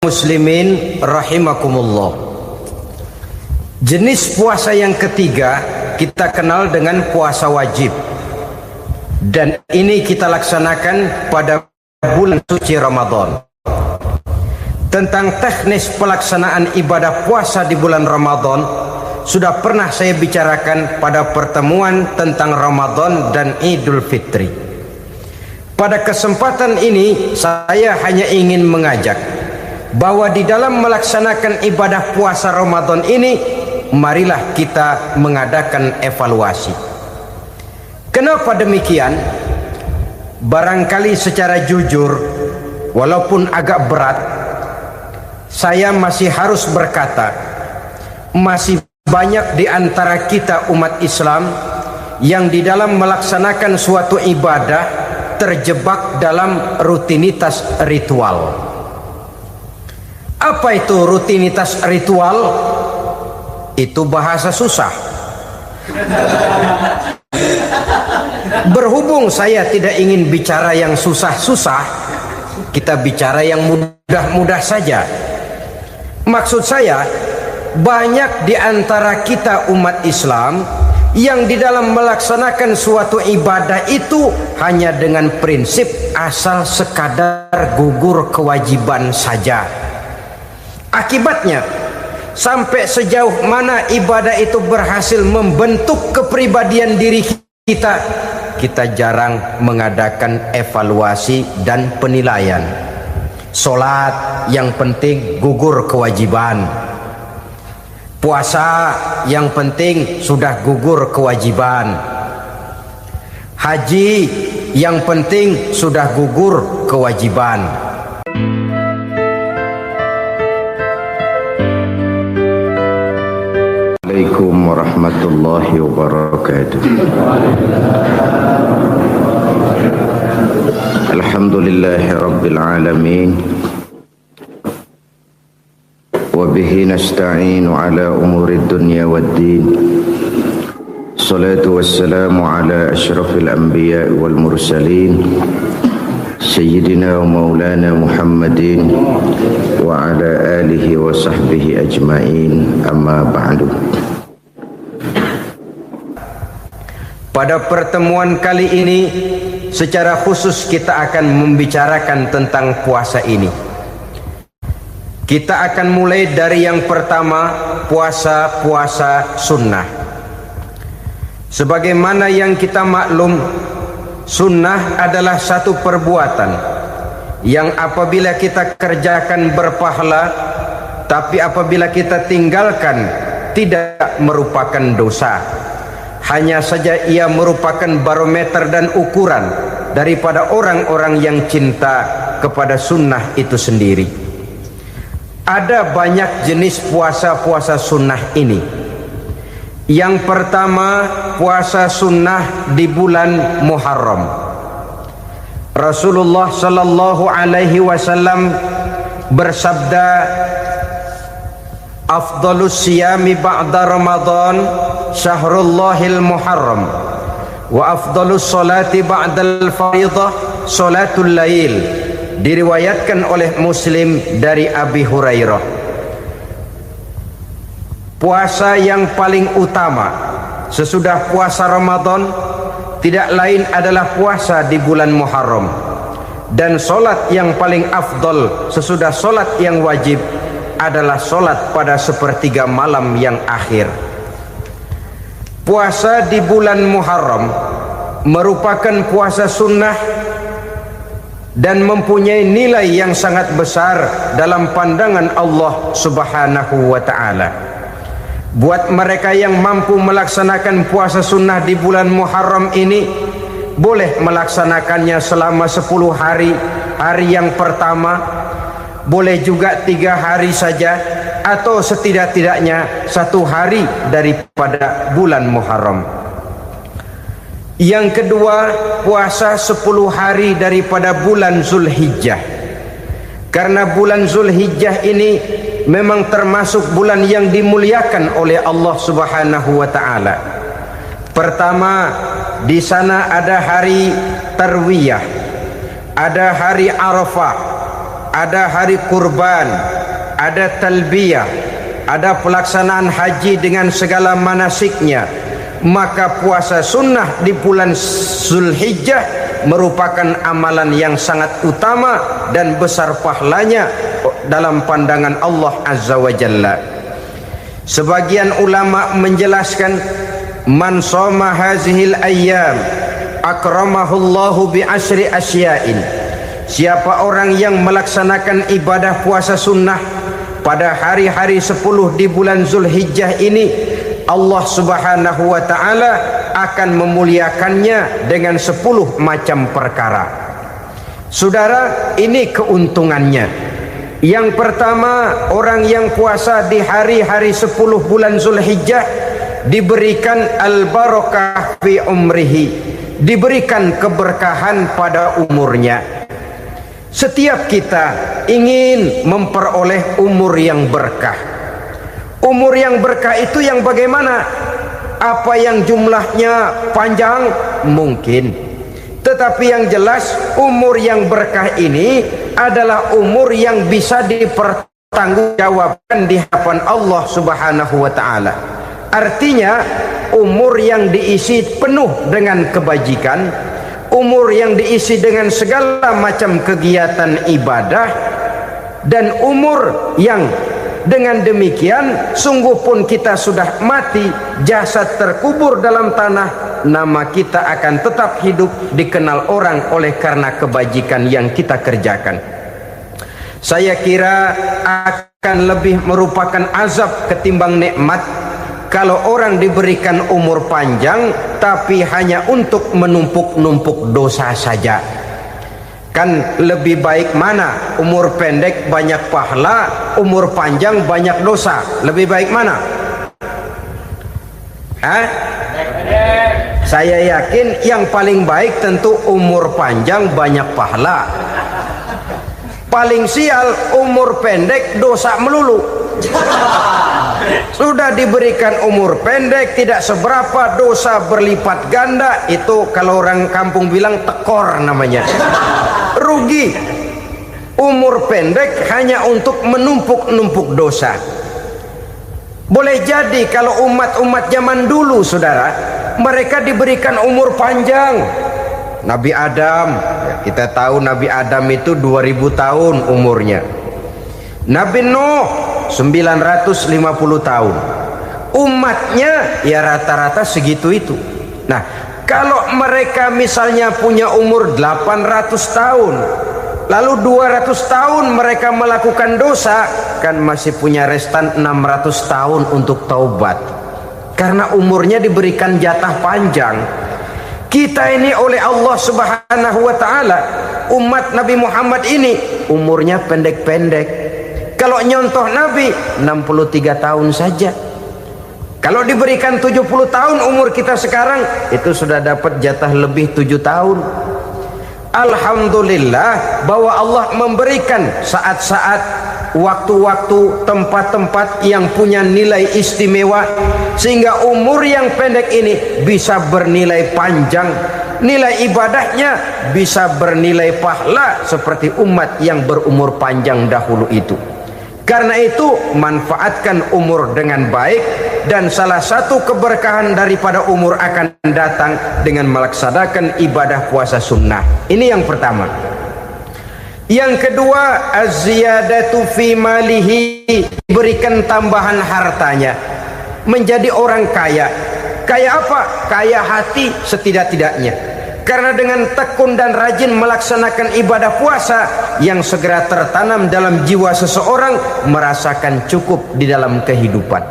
Muslimin rahimakumullah. Jenis puasa yang ketiga kita kenal dengan puasa wajib, dan ini kita laksanakan pada bulan suci Ramadan. Tentang teknis pelaksanaan ibadah puasa di bulan Ramadan sudah pernah saya bicarakan pada pertemuan tentang Ramadan dan Idul Fitri. Pada kesempatan ini saya hanya ingin mengajak bahwa di dalam melaksanakan ibadah puasa Ramadan ini, marilah kita mengadakan evaluasi. Kenapa demikian? Barangkali secara jujur, walaupun agak berat, saya masih harus berkata, masih banyak di antara kita umat Islam yang di dalam melaksanakan suatu ibadah terjebak dalam rutinitas ritual. Apa itu rutinitas ritual? Itu bahasa susah. Berhubung saya tidak ingin bicara yang susah-susah, kita bicara yang mudah-mudah saja. Maksud saya, banyak di antara kita umat Islam yang di dalam melaksanakan suatu ibadah itu hanya dengan prinsip asal sekadar gugur kewajiban saja. Akibatnya, sampai sejauh mana ibadah itu berhasil membentuk kepribadian diri kita, kita jarang mengadakan evaluasi dan penilaian. Solat yang penting gugur kewajiban. Puasa yang penting sudah gugur kewajiban. Haji yang penting sudah gugur kewajiban. Assalamualaikum warahmatullahi wabarakatuh. Alhamdulillahi rabbil alamin, wa bihi nasta'inu ala umuri dunya waddin. Salatu wassalamu ala ashrafil anbiya wal mursalin, Sayyidina wa maulana Muhammadin wa ala alihi wa sahbihi ajma'in, amma ba'du. Pada pertemuan kali ini secara khusus kita akan membicarakan tentang puasa ini. Kita akan mulai dari yang pertama, puasa sunnah. Sebagaimana yang kita maklum, sunnah adalah satu perbuatan yang apabila kita kerjakan berpahala, tapi apabila kita tinggalkan tidak merupakan dosa. Hanya saja ia merupakan barometer dan ukuran daripada orang-orang yang cinta kepada sunnah itu sendiri. Ada banyak jenis puasa-puasa sunnah ini. Yang pertama, puasa sunnah di bulan Muharram. Rasulullah sallallahu alaihi wasallam bersabda, "Afdhalus siyami ba'da Ramadan syahrullahil Muharram, wa afdhalus salati ba'dal fardhah salatul lail." Diriwayatkan oleh Muslim dari Abi Hurairah. Puasa yang paling utama sesudah puasa Ramadan tidak lain adalah puasa di bulan Muharram, dan solat yang paling afdal sesudah solat yang wajib adalah solat pada sepertiga malam yang akhir. Puasa di bulan Muharram merupakan puasa sunnah dan mempunyai nilai yang sangat besar dalam pandangan Allah Subhanahu wa ta'ala. Buat mereka yang mampu melaksanakan puasa sunnah di bulan Muharram ini, boleh melaksanakannya selama 10 hari. Hari yang pertama, boleh juga 3 hari saja, atau setidak-tidaknya 1 hari daripada bulan Muharram. Yang kedua, puasa 10 hari daripada bulan Zulhijjah. Karena bulan Zulhijjah ini memang termasuk bulan yang dimuliakan oleh Allah Subhanahu wa ta'ala. Pertama, di sana ada hari Tarwiyah, ada hari Arafah, ada hari kurban, ada talbiyah, ada pelaksanaan haji dengan segala manasiknya, maka puasa sunnah di bulan Zulhijjah merupakan amalan yang sangat utama dan besar pahalanya dalam pandangan Allah Azza wa Jalla. Sebagian ulama menjelaskan, man shoma hazihil ayyam akramahullahu bi asyri asya'in. Siapa orang yang melaksanakan ibadah puasa sunnah pada hari-hari 10 di bulan Zulhijjah ini, Allah Subhanahu wa ta'ala akan memuliakannya dengan 10 macam perkara. Saudara, ini keuntungannya. Yang pertama, orang yang puasa di hari-hari 10 bulan Zulhijjah diberikan al-barakah fi umrihi, diberikan keberkahan pada umurnya. Setiap kita ingin memperoleh umur yang berkah. Umur yang berkah itu yang bagaimana? Apa yang jumlahnya panjang? Mungkin. Tetapi yang jelas umur yang berkah ini adalah umur yang bisa dipertanggungjawabkan di hadapan Allah Subhanahu wa ta'ala. Artinya umur yang diisi penuh dengan kebajikan, umur yang diisi dengan segala macam kegiatan ibadah, dan umur yang dengan demikian sungguh pun kita sudah mati, jasad terkubur dalam tanah, nama kita akan tetap hidup, dikenal orang oleh karena kebajikan yang kita kerjakan. Saya kira akan lebih merupakan azab ketimbang nikmat kalau orang diberikan umur panjang tapi hanya untuk menumpuk-numpuk dosa saja. Kan lebih baik mana? Umur pendek banyak pahala, umur panjang banyak dosa. Lebih baik mana? Hah? Saya yakin yang paling baik tentu umur panjang banyak pahala. Paling sial umur pendek dosa melulu. Sudah diberikan umur pendek tidak seberapa, dosa berlipat ganda. Itu kalau orang kampung bilang tekor namanya. Rugi. Umur pendek hanya untuk menumpuk-numpuk dosa. Boleh jadi kalau umat-umat zaman dulu, saudara, mereka diberikan umur panjang. Nabi Adam, kita tahu Nabi Adam itu 2000 tahun umurnya. Nabi Nuh 950 tahun. Umatnya ya rata-rata segitu itu. Nah, kalau mereka misalnya punya umur 800 tahun, lalu 200 tahun mereka melakukan dosa, kan masih punya restan 600 tahun untuk taubat. Karena umurnya diberikan jatah panjang. Kita ini oleh Allah Subhanahu wa ta'ala, umat Nabi Muhammad ini umurnya pendek-pendek. Kalau nyontoh Nabi 63 tahun saja. Kalau diberikan 70 tahun umur kita sekarang, itu sudah dapat jatah lebih 7 tahun. Alhamdulillah bahwa Allah memberikan saat-saat, waktu-waktu, tempat-tempat yang punya nilai istimewa, sehingga umur yang pendek ini bisa bernilai panjang, nilai ibadahnya bisa bernilai pahala seperti umat yang berumur panjang dahulu itu. Karena itu manfaatkan umur dengan baik, dan salah satu keberkahan daripada umur akan datang dengan melaksanakan ibadah puasa sunnah. Ini yang pertama. Yang kedua, az-ziyadatu fi malihi, berikan tambahan hartanya, menjadi orang kaya. Kaya apa? Kaya hati setidak-tidaknya. Karena dengan tekun dan rajin melaksanakan ibadah puasa, yang segera tertanam dalam jiwa seseorang merasakan cukup di dalam kehidupan.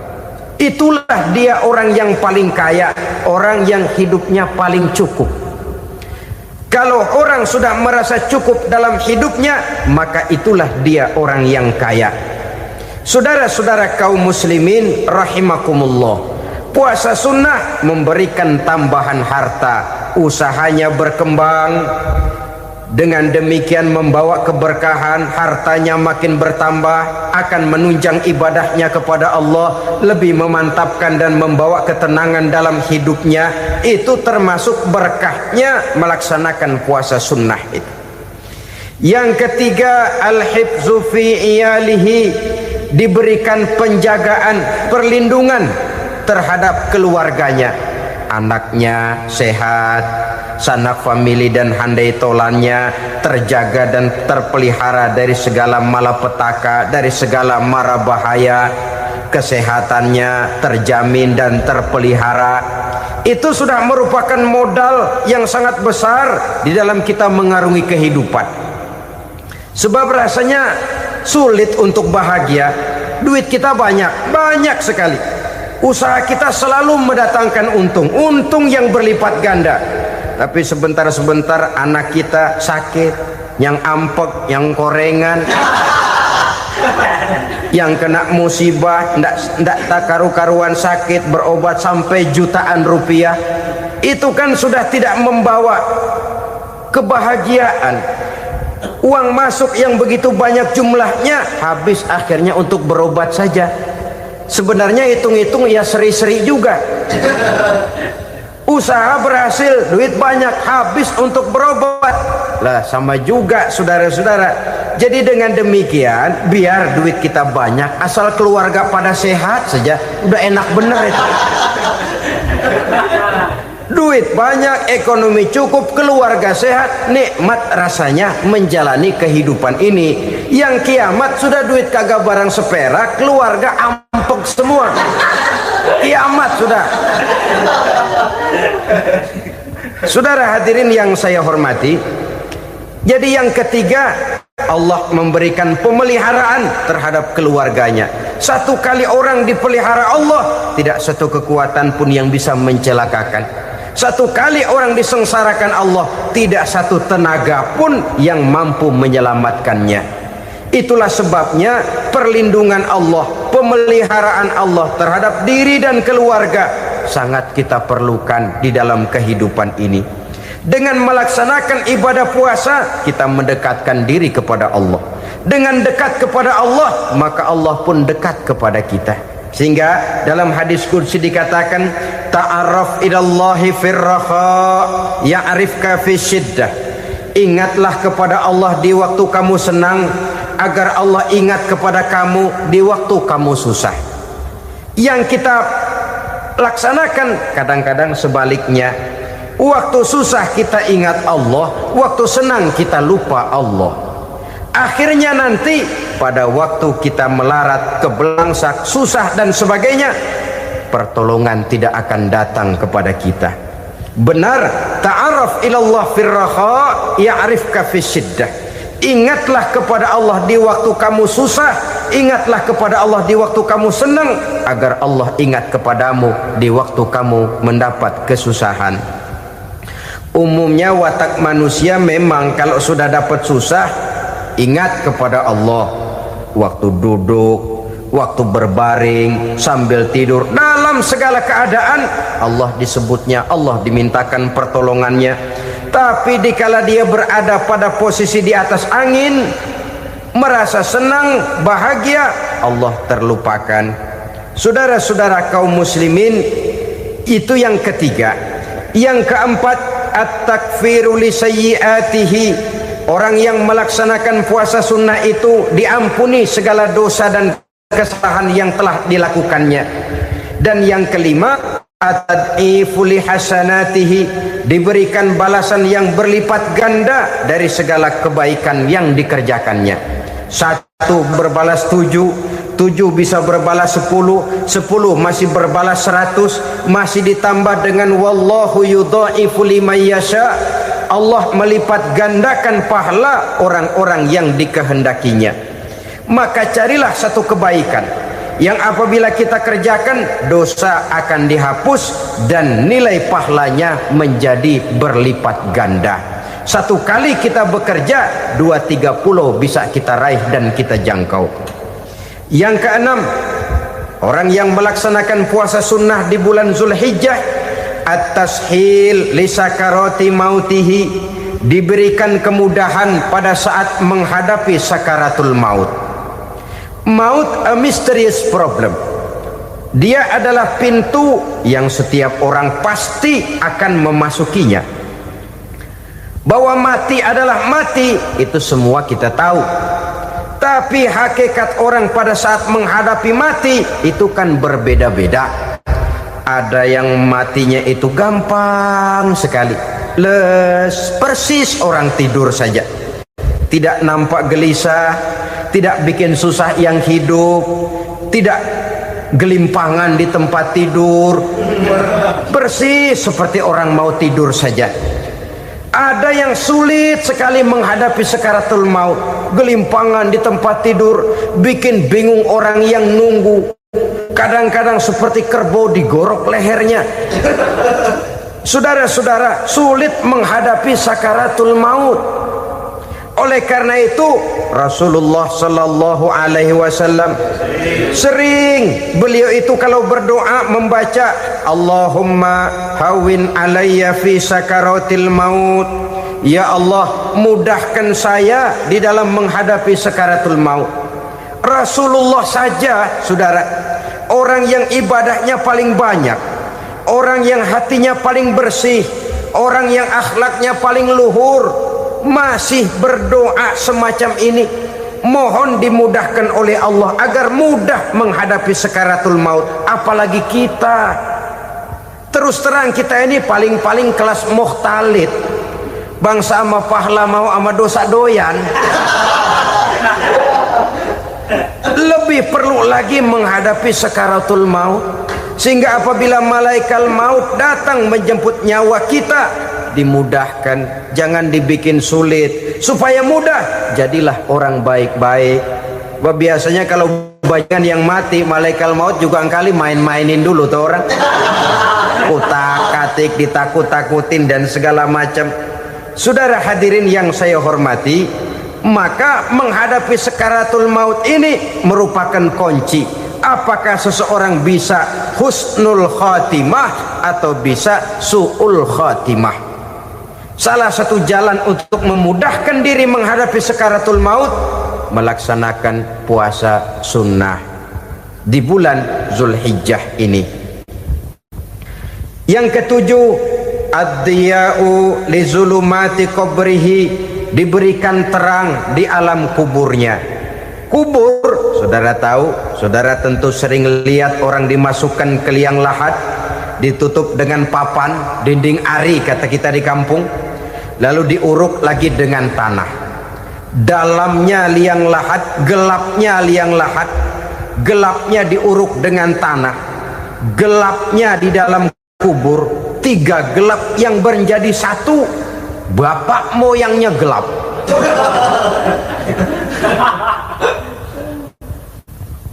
Itulah dia orang yang paling kaya, orang yang hidupnya paling cukup. Kalau orang sudah merasa cukup dalam hidupnya, maka itulah dia orang yang kaya. Saudara-saudara kaum muslimin rahimakumullah, puasa sunnah memberikan tambahan harta, usahanya berkembang, dengan demikian membawa keberkahan, hartanya makin bertambah, akan menunjang ibadahnya kepada Allah, lebih memantapkan dan membawa ketenangan dalam hidupnya. Itu termasuk berkahnya melaksanakan puasa sunnah itu. Yang ketiga, al-hifzu fi iyalihi, diberikan penjagaan, perlindungan terhadap keluarganya, anaknya sehat, sanak famili dan handai tolannya terjaga dan terpelihara dari segala malapetaka, dari segala mara bahaya, kesehatannya terjamin dan terpelihara. Itu sudah merupakan modal yang sangat besar di dalam kita mengarungi kehidupan. Sebab rasanya sulit untuk bahagia, duit kita banyak sekali, usaha kita selalu mendatangkan untung yang berlipat ganda, tapi sebentar-sebentar anak kita sakit, yang ampek, yang korengan, yang kena musibah, ndak karu-karuan sakit, berobat sampai jutaan rupiah. Itu kan sudah tidak membawa kebahagiaan. Uang masuk yang begitu banyak jumlahnya habis akhirnya untuk berobat saja. Sebenarnya hitung-hitung ya seri-seri juga. Usaha berhasil, duit banyak, habis untuk berobat. Lah sama juga saudara-saudara. Jadi dengan demikian, biar duit kita banyak, asal keluarga pada sehat saja, udah enak bener itu. Duit banyak, ekonomi cukup, keluarga sehat, nikmat rasanya menjalani kehidupan ini. Yang kiamat sudah duit kagak barang seperak, keluarga ampek semua. Kiamat sudah. Saudara hadirin yang saya hormati, jadi yang ketiga, Allah memberikan pemeliharaan terhadap keluarganya. Satu kali orang dipelihara Allah, tidak satu kekuatan pun yang bisa mencelakakan. Satu kali orang disengsarakan Allah, tidak satu tenaga pun yang mampu menyelamatkannya. Itulah sebabnya perlindungan Allah, pemeliharaan Allah terhadap diri dan keluarga sangat kita perlukan di dalam kehidupan ini. Dengan melaksanakan ibadah puasa, kita mendekatkan diri kepada Allah. Dengan dekat kepada Allah, maka Allah pun dekat kepada kita. Sehingga dalam hadis qudsi dikatakan, ta'arraf ilallahi firraha ya'rifka fi syiddah. Ingatlah kepada Allah di waktu kamu senang, agar Allah ingat kepada kamu di waktu kamu susah. Yang kita laksanakan kadang-kadang sebaliknya. Waktu susah kita ingat Allah, waktu senang kita lupa Allah. Akhirnya nanti pada waktu kita melarat, kebelangsak, susah dan sebagainya, pertolongan tidak akan datang kepada kita. Benar, ta'aruf ilallah firraha ya'rifka fi syiddah. Ingatlah kepada Allah di waktu kamu susah, ingatlah kepada Allah di waktu kamu senang, agar Allah ingat kepadamu di waktu kamu mendapat kesusahan. Umumnya watak manusia memang kalau sudah dapat susah, ingat kepada Allah. Waktu duduk, waktu berbaring, sambil tidur, dalam segala keadaan Allah disebutnya, Allah dimintakan pertolongannya. Tapi dikala dia berada pada posisi di atas angin, merasa senang, bahagia, Allah terlupakan. Saudara-saudara kaum muslimin, itu yang ketiga. Yang keempat, at-takfiru li sayyiatihi. Orang yang melaksanakan puasa sunnah itu diampuni segala dosa dan kesalahan yang telah dilakukannya. Dan yang kelima, at-tad'ifu li hasanatihi, diberikan balasan yang berlipat ganda dari segala kebaikan yang dikerjakannya. 1 berbalas 7, 7 bisa berbalas 10, 10 masih berbalas 100, masih ditambah dengan wallahu yudha'ifu liman yasha. Allah melipat gandakan pahala orang-orang yang dikehendakinya. Maka carilah satu kebaikan yang apabila kita kerjakan, dosa akan dihapus dan nilai pahalanya menjadi berlipat ganda. Satu kali kita bekerja, 2-3 pulau bisa kita raih dan kita jangkau. Yang keenam, orang yang melaksanakan puasa sunnah di bulan Zulhijjah, at-tashil li sakarati mautihi, diberikan kemudahan pada saat menghadapi sakaratul maut. Maut a mysterious problem. Dia adalah pintu yang setiap orang pasti akan memasukinya. Bahwa mati adalah mati, itu semua kita tahu. Tapi hakikat orang pada saat menghadapi mati itu kan berbeda-beda. Ada yang matinya itu gampang sekali, persis orang tidur saja, tidak nampak gelisah, tidak bikin susah yang hidup, tidak gelimpangan di tempat tidur, persis seperti orang mau tidur saja. Ada yang sulit sekali menghadapi sakaratul maut, gelimpangan di tempat tidur, bikin bingung orang yang nunggu. Kadang-kadang seperti kerbau digorok lehernya. Saudara-saudara, sulit menghadapi sakaratul maut. Oleh karena itu Rasulullah sallallahu alaihi wasallam sering beliau itu kalau berdoa membaca Allahumma hawin alayya fi sakaratil maut. Ya Allah, mudahkan saya di dalam menghadapi sakaratul maut. Rasulullah saja, saudara, orang yang ibadahnya paling banyak, orang yang hatinya paling bersih, orang yang akhlaknya paling luhur, masih berdoa semacam ini, mohon dimudahkan oleh Allah agar mudah menghadapi sakaratul maut. Apalagi kita, terus terang kita ini paling-paling kelas muhtalid, bangsa ama pahala mau ama dosa doyan. Lebih perlu lagi menghadapi sakaratul maut, sehingga apabila malaikat maut datang menjemput nyawa kita, dimudahkan, jangan dibikin sulit, supaya mudah. Jadilah orang baik-baik. Biasanya kalau banyak yang mati, malaikat maut juga kali main-mainin dulu tuh orang, utak-atik, ditakut-takutin dan segala macam. Saudara hadirin yang saya hormati, maka menghadapi sakaratul maut ini merupakan kunci. Apakah seseorang bisa husnul khatimah atau bisa su'ul khatimah? Salah satu jalan untuk memudahkan diri menghadapi sakaratul maut, melaksanakan puasa sunnah di bulan Zulhijjah ini. Yang ketujuh, ad-diya'u li zulumati qabrihi, diberikan terang di alam kuburnya. Kubur, saudara tahu, saudara tentu sering lihat orang dimasukkan ke liang lahat, ditutup dengan papan, dinding ari kata kita di kampung, lalu diuruk lagi dengan tanah. Dalamnya liang lahat, gelapnya liang lahat, gelapnya diuruk dengan tanah, gelapnya di dalam kubur, tiga gelap yang menjadi satu. Bapak moyangnya gelap.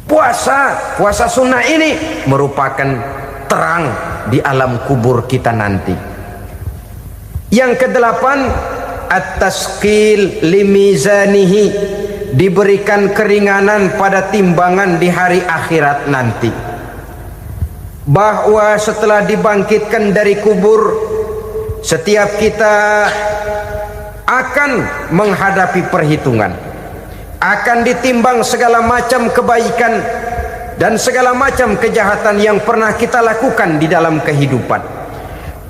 Puasa sunnah ini merupakan terang di alam kubur kita nanti. Yang kedelapan, at-tasqil limizanihi, diberikan keringanan pada timbangan di hari akhirat nanti. Bahwa setelah dibangkitkan dari kubur, setiap kita akan menghadapi perhitungan, akan ditimbang segala macam kebaikan dan segala macam kejahatan yang pernah kita lakukan di dalam kehidupan.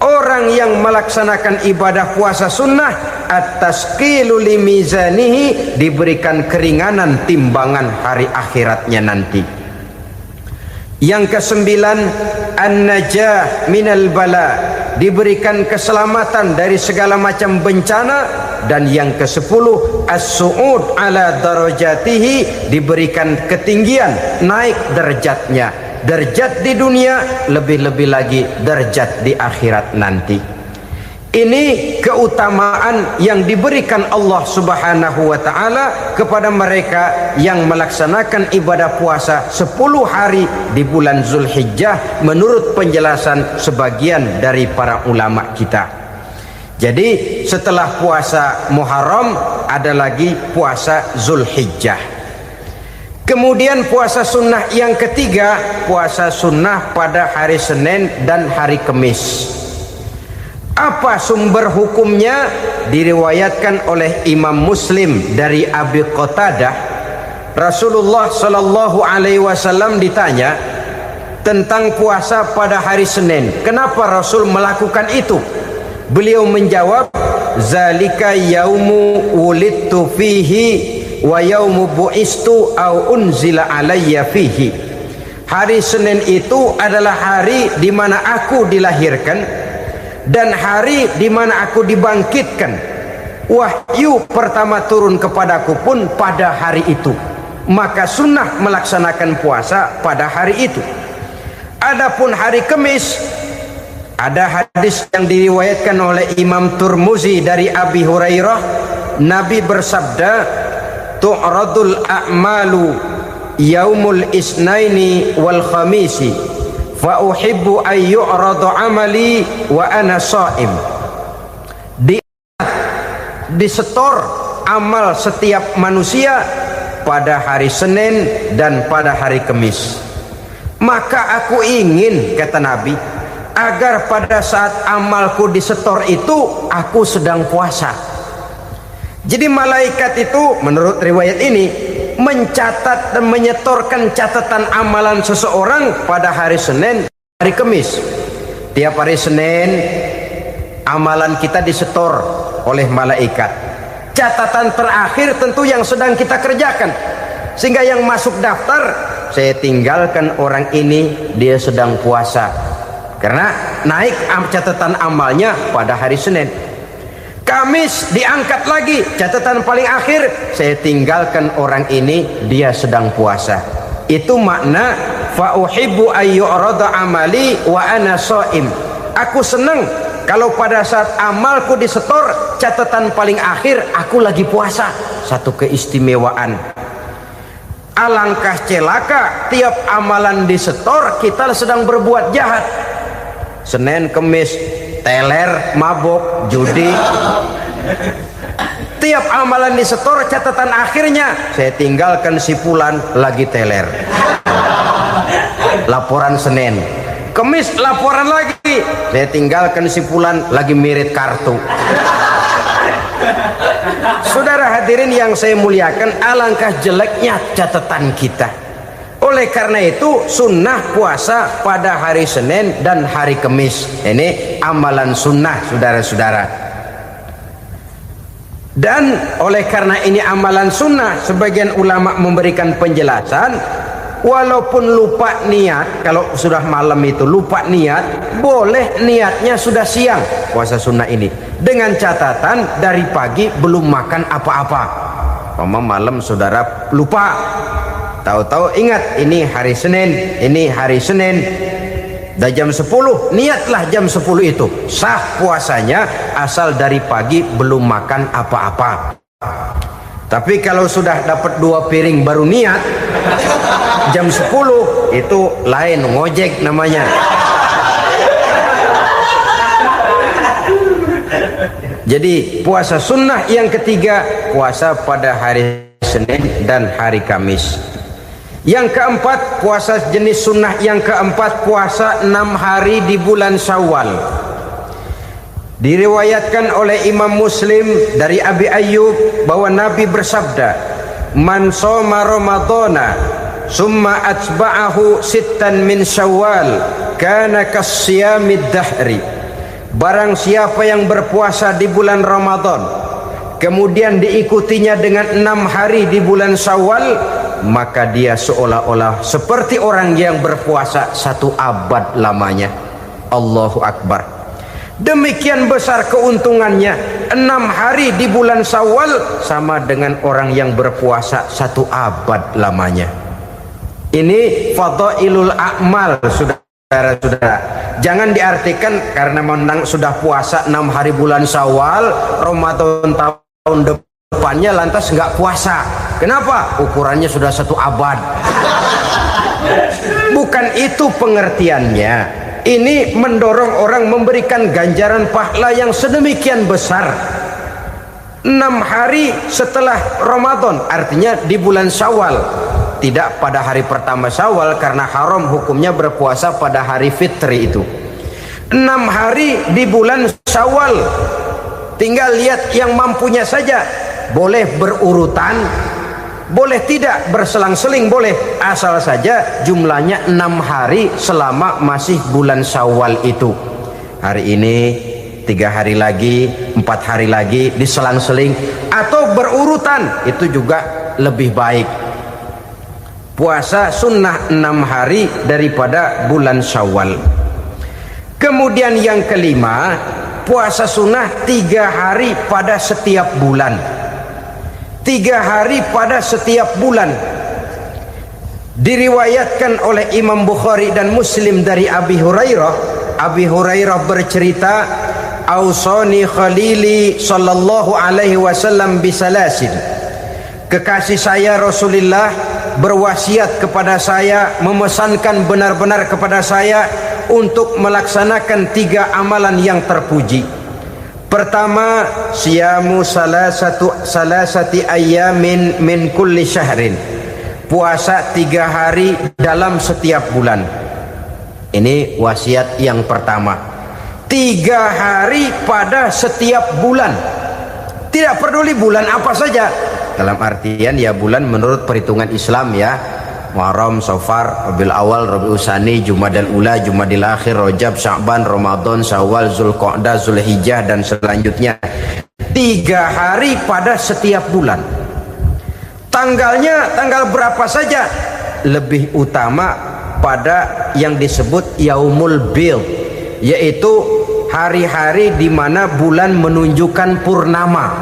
Orang yang melaksanakan ibadah puasa sunnah, at-tasqilu limizanihi, diberikan keringanan timbangan hari akhiratnya nanti. Yang kesembilan, an-najah minal bala, diberikan keselamatan dari segala macam bencana. Dan yang ke-10, as-su'ud ala darajatihi, diberikan ketinggian, naik derajatnya, derajat di dunia, lebih-lebih lagi derajat di akhirat nanti. Ini keutamaan yang diberikan Allah Subhanahu wa ta'ala kepada mereka yang melaksanakan ibadah puasa 10 hari di bulan Zulhijjah menurut penjelasan sebagian dari para ulama kita. Jadi setelah puasa Muharram ada lagi puasa Zulhijjah. Kemudian puasa sunnah yang ketiga, puasa sunnah pada hari Senin dan hari Kamis. Apa sumber hukumnya? Diriwayatkan oleh Imam Muslim dari Abi Qatadah, Rasulullah sallallahu alaihi wasallam ditanya tentang puasa pada hari Senin. Kenapa Rasul melakukan itu? Beliau menjawab, zalika yaumu wulidtu fihi wa yaumu bu'istu au unzila alayya fihi. Hari Senin itu adalah hari di mana aku dilahirkan dan hari di mana aku dibangkitkan. Wahyu pertama turun kepadaku pun pada hari itu. Maka sunnah melaksanakan puasa pada hari itu. Adapun hari Kamis, ada hadis yang diriwayatkan oleh Imam Turmuzi dari Abi Hurairah, Nabi bersabda, tu'radul a'malu yaumul isnaini wal khamisi fa uhibbu ay yu'radu amali wa ana sha'im. Disetor amal setiap manusia pada hari Senin dan pada hari Kamis. Maka aku ingin, kata Nabi, agar pada saat amalku disetor itu aku sedang puasa. Jadi malaikat itu menurut riwayat ini mencatat dan menyetorkan catatan amalan seseorang pada hari Senin, hari Kamis. Tiap hari Senin amalan kita disetor oleh malaikat. Catatan terakhir tentu yang sedang kita kerjakan, sehingga yang masuk daftar, saya tinggalkan orang ini, dia sedang puasa, karena naik catatan amalnya pada hari Senin. Kamis diangkat lagi, catatan paling akhir, saya tinggalkan orang ini, dia sedang puasa. Itu makna fa uhibbu ayyurada amali wa ana shaim. Aku senang kalau pada saat amalku disetor, catatan paling akhir aku lagi puasa. Satu keistimewaan. Alangkah celaka tiap amalan disetor kita sedang berbuat jahat. Senin, Kemis, teler, mabok, judi. Tiap amalan disetor, catatan akhirnya saya tinggalkan si fulan lagi teler. Laporan Senin. Kemis laporan lagi, saya tinggalkan si fulan lagi mirit kartu. Saudara hadirin yang saya muliakan, alangkah jeleknya catatan kita. Oleh karena itu sunnah puasa pada hari Senin dan hari Kamis. Ini amalan sunnah, saudara-saudara. Dan oleh karena ini amalan sunnah, sebagian ulama memberikan penjelasan, walaupun lupa niat, kalau sudah malam itu lupa niat, boleh niatnya sudah siang puasa sunnah ini, dengan catatan dari pagi belum makan apa-apa. Malam saudara lupa, tahu-tahu ingat ini hari Senin, ini hari Senin, dah jam 10, niatlah jam 10 itu, sah puasanya asal dari pagi belum makan apa-apa. Tapi kalau sudah dapat 2 piring baru niat jam 10, itu lain, ngojek namanya. Jadi puasa sunnah yang ketiga, puasa pada hari Senin dan hari Kamis. Yang keempat, puasa jenis sunnah yang keempat, puasa 6 hari di bulan Syawal. Diriwayatkan oleh Imam Muslim dari Abi Ayyub bahwa Nabi bersabda, man shoma ramadhana summa atba'ahu sittan min Syawal kana kasyamid dahri. Barang siapa yang berpuasa di bulan Ramadan kemudian diikutinya dengan 6 hari di bulan Syawal, maka dia seolah-olah seperti orang yang berpuasa 1 abad lamanya. Allahu Akbar. Demikian besar keuntungannya. 6 hari di bulan Syawal sama dengan orang yang berpuasa 1 abad lamanya. Ini fadailul a'mal, saudara-saudara. Jangan diartikan karena menang sudah puasa 6 hari bulan Syawal, Ramadan tahun depannya lantas nggak puasa. Kenapa? Ukurannya sudah 1 abad. Bukan itu pengertiannya. Ini mendorong orang memberikan ganjaran pahala yang sedemikian besar. 6 hari setelah Ramadan, artinya di bulan Syawal. Tidak pada hari pertama Syawal, karena haram hukumnya berpuasa pada hari fitri itu. 6 hari di bulan Syawal. Tinggal lihat yang mampunya saja. Boleh berurutan, boleh tidak berselang-seling, boleh, asal saja jumlahnya 6 hari selama masih bulan Syawal itu. Hari ini 3 hari lagi, 4 hari lagi, diselang-seling atau berurutan, itu juga lebih baik. Puasa sunnah 6 hari daripada bulan Syawal. Kemudian yang kelima, puasa sunnah 3 hari pada setiap bulan. 3 hari pada setiap bulan. Diriwayatkan oleh Imam Bukhari dan Muslim dari Abi Hurairah. Abi Hurairah bercerita, "Ausani khalili sallallahu alaihi wasallam bisalasin." Kekasih saya Rasulullah berwasiat kepada saya, memesankan benar-benar kepada saya untuk melaksanakan 3 amalan yang terpuji. Pertama, siyamu salasati ayyamin min kulli syahrin. Puasa 3 hari dalam setiap bulan. Ini wasiat yang pertama. 3 hari pada setiap bulan. Tidak peduli bulan apa saja. Dalam artian ya bulan menurut perhitungan Islam ya. Muharram, Safar, Rabiul Awal, Rabiul Tsani, Jumadal Ula, Jumadil Akhir, Rajab, Sya'ban, Ramadan, Syawal, Zulqa'dah, Zulhijjah dan selanjutnya. 3 hari pada setiap bulan. Tanggalnya tanggal berapa saja, lebih utama pada yang disebut Yaumul Bil, yaitu hari-hari di mana bulan menunjukkan purnama.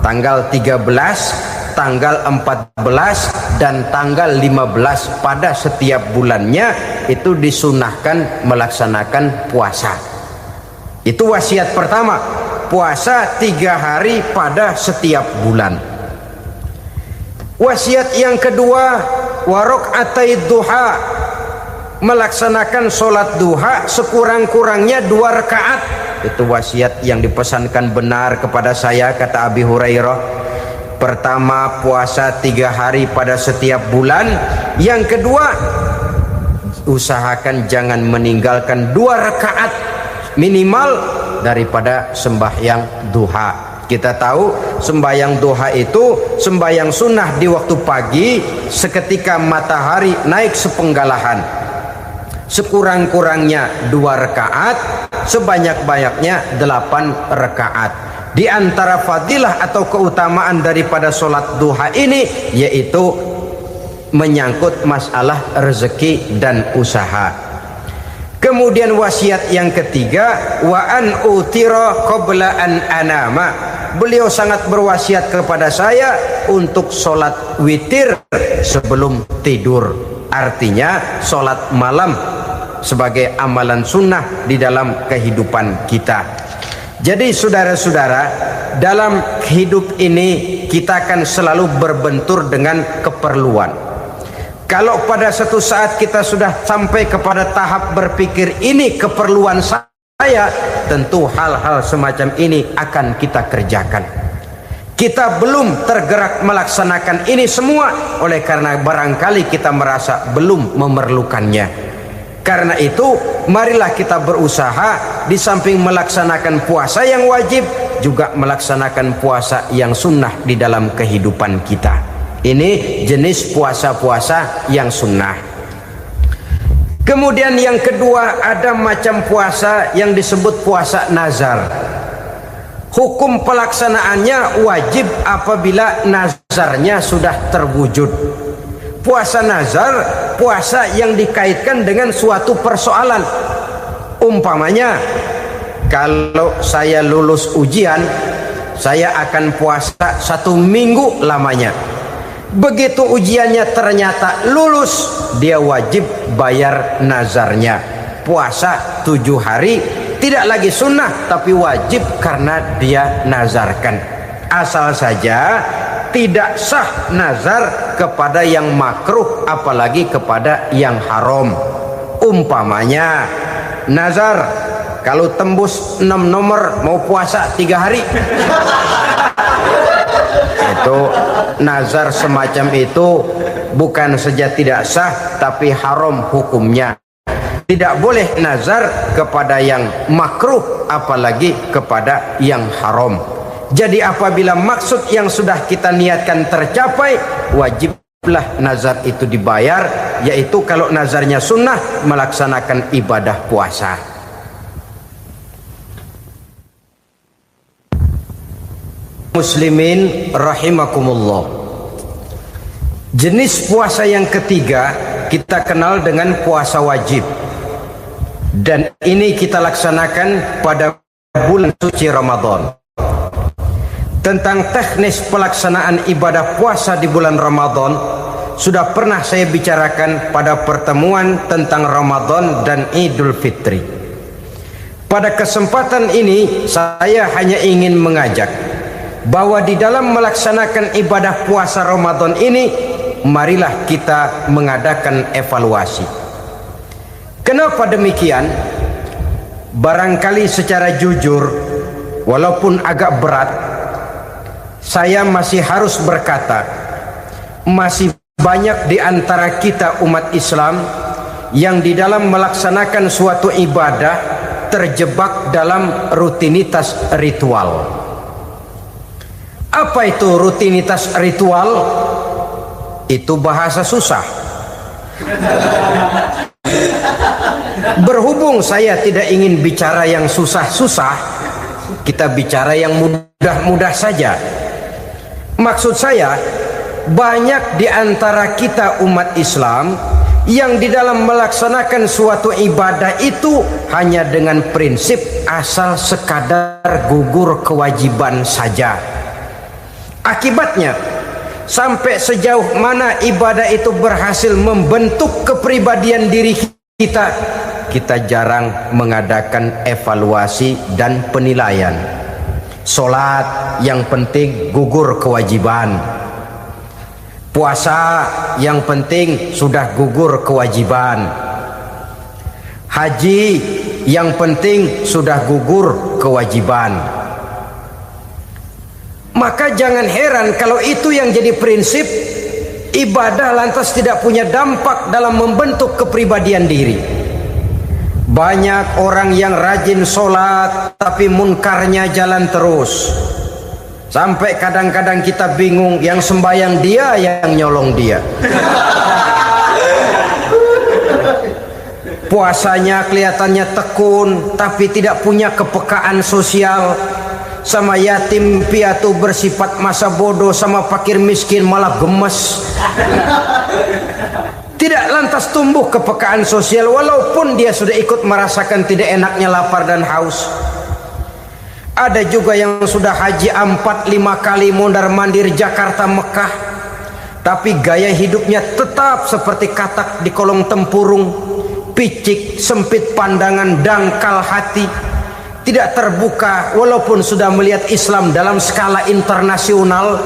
Tanggal 13, tanggal 14 dan tanggal 15 pada setiap bulannya itu disunahkan melaksanakan puasa. Itu wasiat pertama, puasa 3 hari pada setiap bulan. Wasiat yang kedua, warok'atai duha, melaksanakan sholat duha sekurang-kurangnya 2 rakaat. Itu wasiat yang dipesankan benar kepada saya, kata Abi Hurairah. Pertama, puasa 3 hari pada setiap bulan. Yang kedua, usahakan jangan meninggalkan 2 rakaat minimal daripada sembahyang duha. Kita tahu sembahyang duha itu sembahyang sunnah di waktu pagi seketika matahari naik sepenggalahan. Sekurang-kurangnya 2 rakaat, sebanyak-banyaknya 8 rakaat. Di antara fadilah atau keutamaan daripada sholat duha ini yaitu menyangkut masalah rezeki dan usaha. Kemudian wasiat yang ketiga, wa an utira qabla an anama. Beliau sangat berwasiat kepada saya untuk sholat witir sebelum tidur. Artinya sholat malam sebagai amalan sunnah di dalam kehidupan kita. Jadi saudara-saudara, dalam hidup ini kita akan selalu berbentur dengan keperluan. Kalau pada satu saat kita sudah sampai kepada tahap berpikir ini keperluan saya, tentu hal-hal semacam ini akan kita kerjakan. Kita belum tergerak melaksanakan ini semua oleh karena barangkali kita merasa belum memerlukannya. Karena itu marilah kita berusaha di samping melaksanakan puasa yang wajib juga melaksanakan puasa yang sunnah di dalam kehidupan kita. Ini jenis puasa-puasa yang sunnah. Kemudian yang kedua, ada macam puasa yang disebut puasa nazar. Hukum pelaksanaannya wajib apabila nazarnya sudah terwujud. Puasa nazar, puasa yang dikaitkan dengan suatu persoalan. Umpamanya, kalau saya lulus ujian, saya akan puasa 1 minggu lamanya. Begitu ujiannya ternyata lulus, dia wajib bayar nazarnya. Puasa 7 hari, tidak lagi sunnah tapi wajib karena dia nazarkan. Asal saja tidak sah nazar kepada yang makruh apalagi kepada yang haram. Umpamanya nazar kalau tembus 6 nomor mau puasa 3 hari. Itu nazar semacam itu bukan saja tidak sah tapi haram hukumnya. Tidak boleh nazar kepada yang makruh apalagi kepada yang haram. Jadi apabila maksud yang sudah kita niatkan tercapai, wajiblah nazar itu dibayar, yaitu kalau nazarnya sunnah melaksanakan ibadah puasa. muslimin rahimakumullah. Jenis puasa yang ketiga kita kenal dengan puasa wajib, dan ini kita laksanakan pada bulan suci Ramadan. Tentang teknis pelaksanaan ibadah puasa di bulan Ramadan sudah pernah saya bicarakan pada pertemuan tentang Ramadan dan Idul Fitri. Pada kesempatan ini saya hanya ingin mengajak bahwa di dalam melaksanakan ibadah puasa Ramadan ini, marilah kita mengadakan evaluasi. Kenapa demikian? Barangkali secara jujur, walaupun agak berat, saya masih harus berkata, masih banyak di antara kita umat Islam yang di dalam melaksanakan suatu ibadah terjebak dalam rutinitas ritual. Apa itu rutinitas ritual? Itu bahasa susah. Berhubung saya tidak ingin bicara yang susah-susah, kita bicara yang mudah-mudah saja. Maksud saya, banyak di antara kita umat Islam yang di dalam melaksanakan suatu ibadah itu hanya dengan prinsip asal sekadar gugur kewajiban saja. Akibatnya, sampai sejauh mana ibadah itu berhasil membentuk kepribadian diri kita, kita jarang mengadakan evaluasi dan penilaian. Solat yang penting gugur kewajiban. Puasa yang penting sudah gugur kewajiban. Haji yang penting sudah gugur kewajiban. Maka jangan heran kalau itu yang jadi prinsip, ibadah lantas tidak punya dampak dalam membentuk kepribadian diri. Banyak orang yang rajin sholat tapi munkarnya jalan terus. Sampai kadang-kadang kita bingung, yang sembahyang dia, yang nyolong dia. Puasanya kelihatannya tekun tapi tidak punya kepekaan sosial. Sama yatim piatu bersifat masa bodoh, sama fakir miskin malah gemes. Tidak lantas tumbuh kepekaan sosial walaupun dia sudah ikut merasakan tidak enaknya lapar dan haus. Ada juga yang sudah haji 4-5 kali mondar-mandir Jakarta Mekah, tapi gaya hidupnya tetap seperti katak di kolong tempurung, picik, sempit pandangan, dangkal hati, tidak terbuka walaupun sudah melihat Islam dalam skala internasional.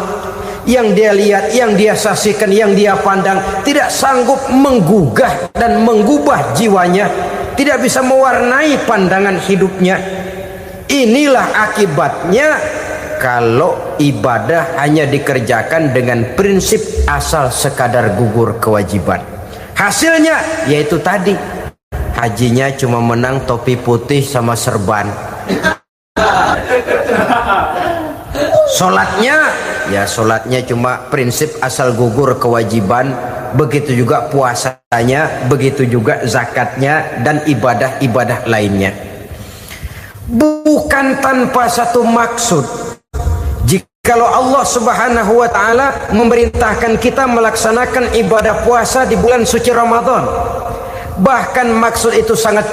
Yang dia lihat, yang dia saksikan, yang dia pandang tidak sanggup menggugah dan mengubah jiwanya, tidak bisa mewarnai pandangan hidupnya. Inilah akibatnya kalau ibadah hanya dikerjakan dengan prinsip asal sekadar gugur kewajiban. Hasilnya yaitu tadi, hajinya cuma menang topi putih sama serban. Sholatnya cuma prinsip asal gugur kewajiban. Begitu juga puasanya, begitu juga zakatnya dan ibadah-ibadah lainnya. Bukan tanpa satu maksud. Jikalau Allah Subhanahu wa taala memerintahkan kita melaksanakan ibadah puasa di bulan suci Ramadan, bahkan maksud itu sangat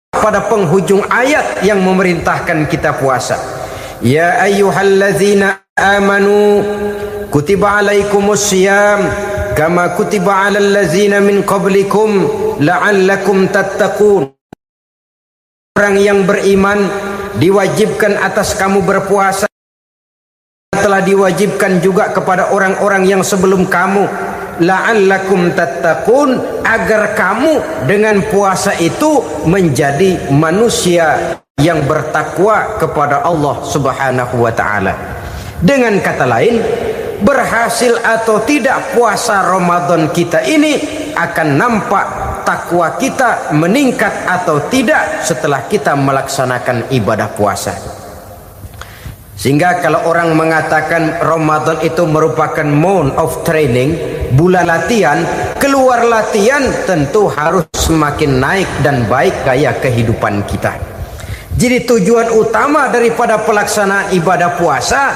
pada penghujung ayat yang memerintahkan kita puasa. Ya ayyuhalladzina amanu kutiba alaikumus syiyam kama kutiba alal ladzina min qablikum la'allakum tattaqun. Orang yang beriman diwajibkan atas kamu berpuasa, telah diwajibkan juga kepada orang-orang yang sebelum kamu, la'allakum tattaqun, agar kamu dengan puasa itu menjadi manusia yang bertakwa kepada Allah Subhanahu wa taala. Dengan kata lain, berhasil atau tidak puasa Ramadan kita ini akan nampak takwa kita meningkat atau tidak setelah kita melaksanakan ibadah puasa. Sehingga kalau orang mengatakan Ramadan itu merupakan month of training, bulan latihan, keluar latihan tentu harus semakin naik dan baik gaya kehidupan kita. Jadi tujuan utama daripada pelaksanaan ibadah puasa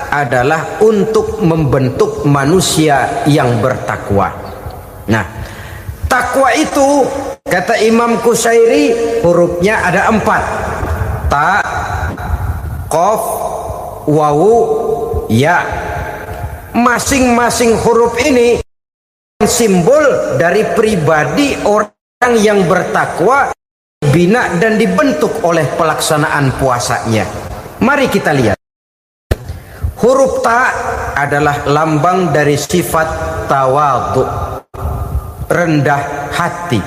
adalah untuk membentuk manusia yang bertakwa. Nah, takwa itu kata Imam Qusairi hurufnya ada 4. Ta, qaf, wawu, ya. Masing-masing huruf ini simbol dari pribadi orang yang bertakwa, bina dan dibentuk oleh pelaksanaan puasanya. Mari kita lihat. Huruf ta adalah lambang dari sifat tawadhu, rendah hati.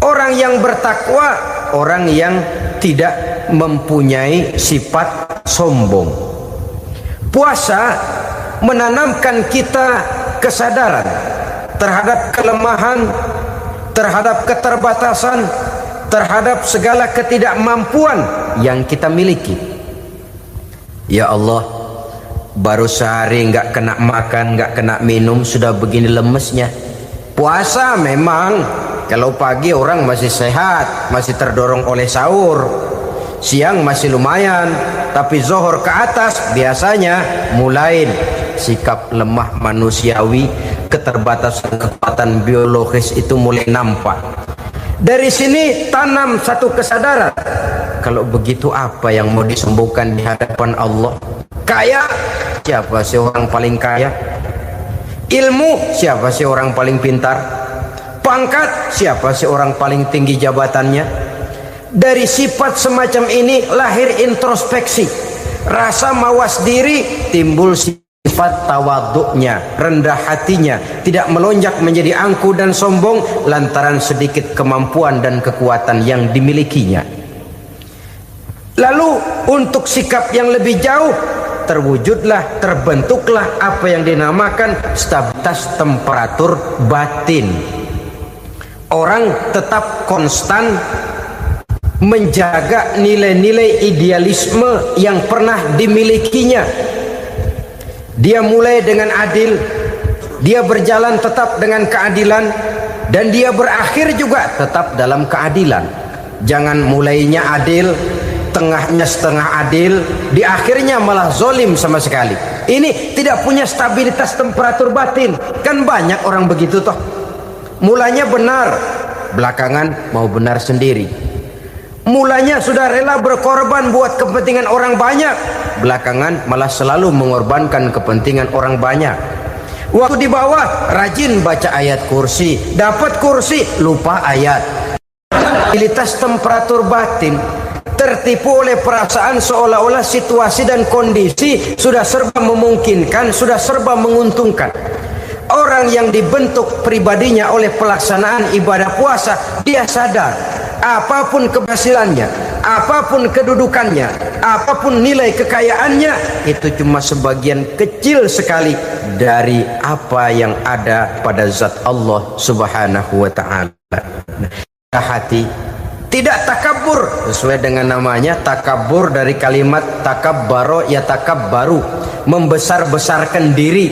Orang yang bertakwa, orang yang tidak mempunyai sifat sombong. Puasa menanamkan kita kesadaran terhadap kelemahan, terhadap keterbatasan, terhadap segala ketidakmampuan yang kita miliki. Ya Allah, baru sehari nggak kena makan, nggak kena minum, sudah begini lemesnya. Puasa memang kalau pagi orang masih sehat, masih terdorong oleh sahur, siang masih lumayan, tapi zuhur ke atas biasanya mulai sikap lemah manusiawi, keterbatasan kekuatan biologis itu mulai nampak. Dari sini tanam satu kesadaran, kalau begitu apa yang mau disembuhkan di hadapan Allah? Kaya, siapa sih orang paling kaya? Ilmu, siapa sih orang paling pintar? Pangkat, siapa sih orang paling tinggi jabatannya? Dari sifat semacam ini lahir introspeksi, rasa mawas diri, timbul sifat tawaduknya, rendah hatinya, tidak melonjak menjadi angku dan sombong lantaran sedikit kemampuan dan kekuatan yang dimilikinya. Lalu untuk sikap yang lebih jauh, terwujudlah, terbentuklah apa yang dinamakan stabilitas temperatur batin. Orang tetap konstan menjaga nilai-nilai idealisme yang pernah dimilikinya. Dia mulai dengan adil, dia berjalan tetap dengan keadilan, dan dia berakhir juga tetap dalam keadilan. Jangan mulainya adil, tengahnya setengah adil, di akhirnya malah zolim sama sekali. Ini tidak punya stabilitas temperatur batin. Kan banyak orang begitu toh. Mulanya benar, belakangan mau benar sendiri. Mulanya sudah rela berkorban buat kepentingan orang banyak, belakangan malah selalu mengorbankan kepentingan orang banyak. Waktu di bawah rajin baca ayat kursi, dapat kursi lupa ayat. Stabilitas temperatur batin, tertipu oleh perasaan seolah-olah situasi dan kondisi sudah serba memungkinkan, sudah serba menguntungkan. Orang yang dibentuk pribadinya oleh pelaksanaan ibadah puasa, dia sadar apapun keberhasilannya, apapun kedudukannya, apapun nilai kekayaannya, itu cuma sebagian kecil sekali dari apa yang ada pada zat Allah Subhanahu wa ta'ala. Hati tidak takabur, sesuai dengan namanya takabur dari kalimat takabbaro ya takabbaru, membesar-besarkan diri.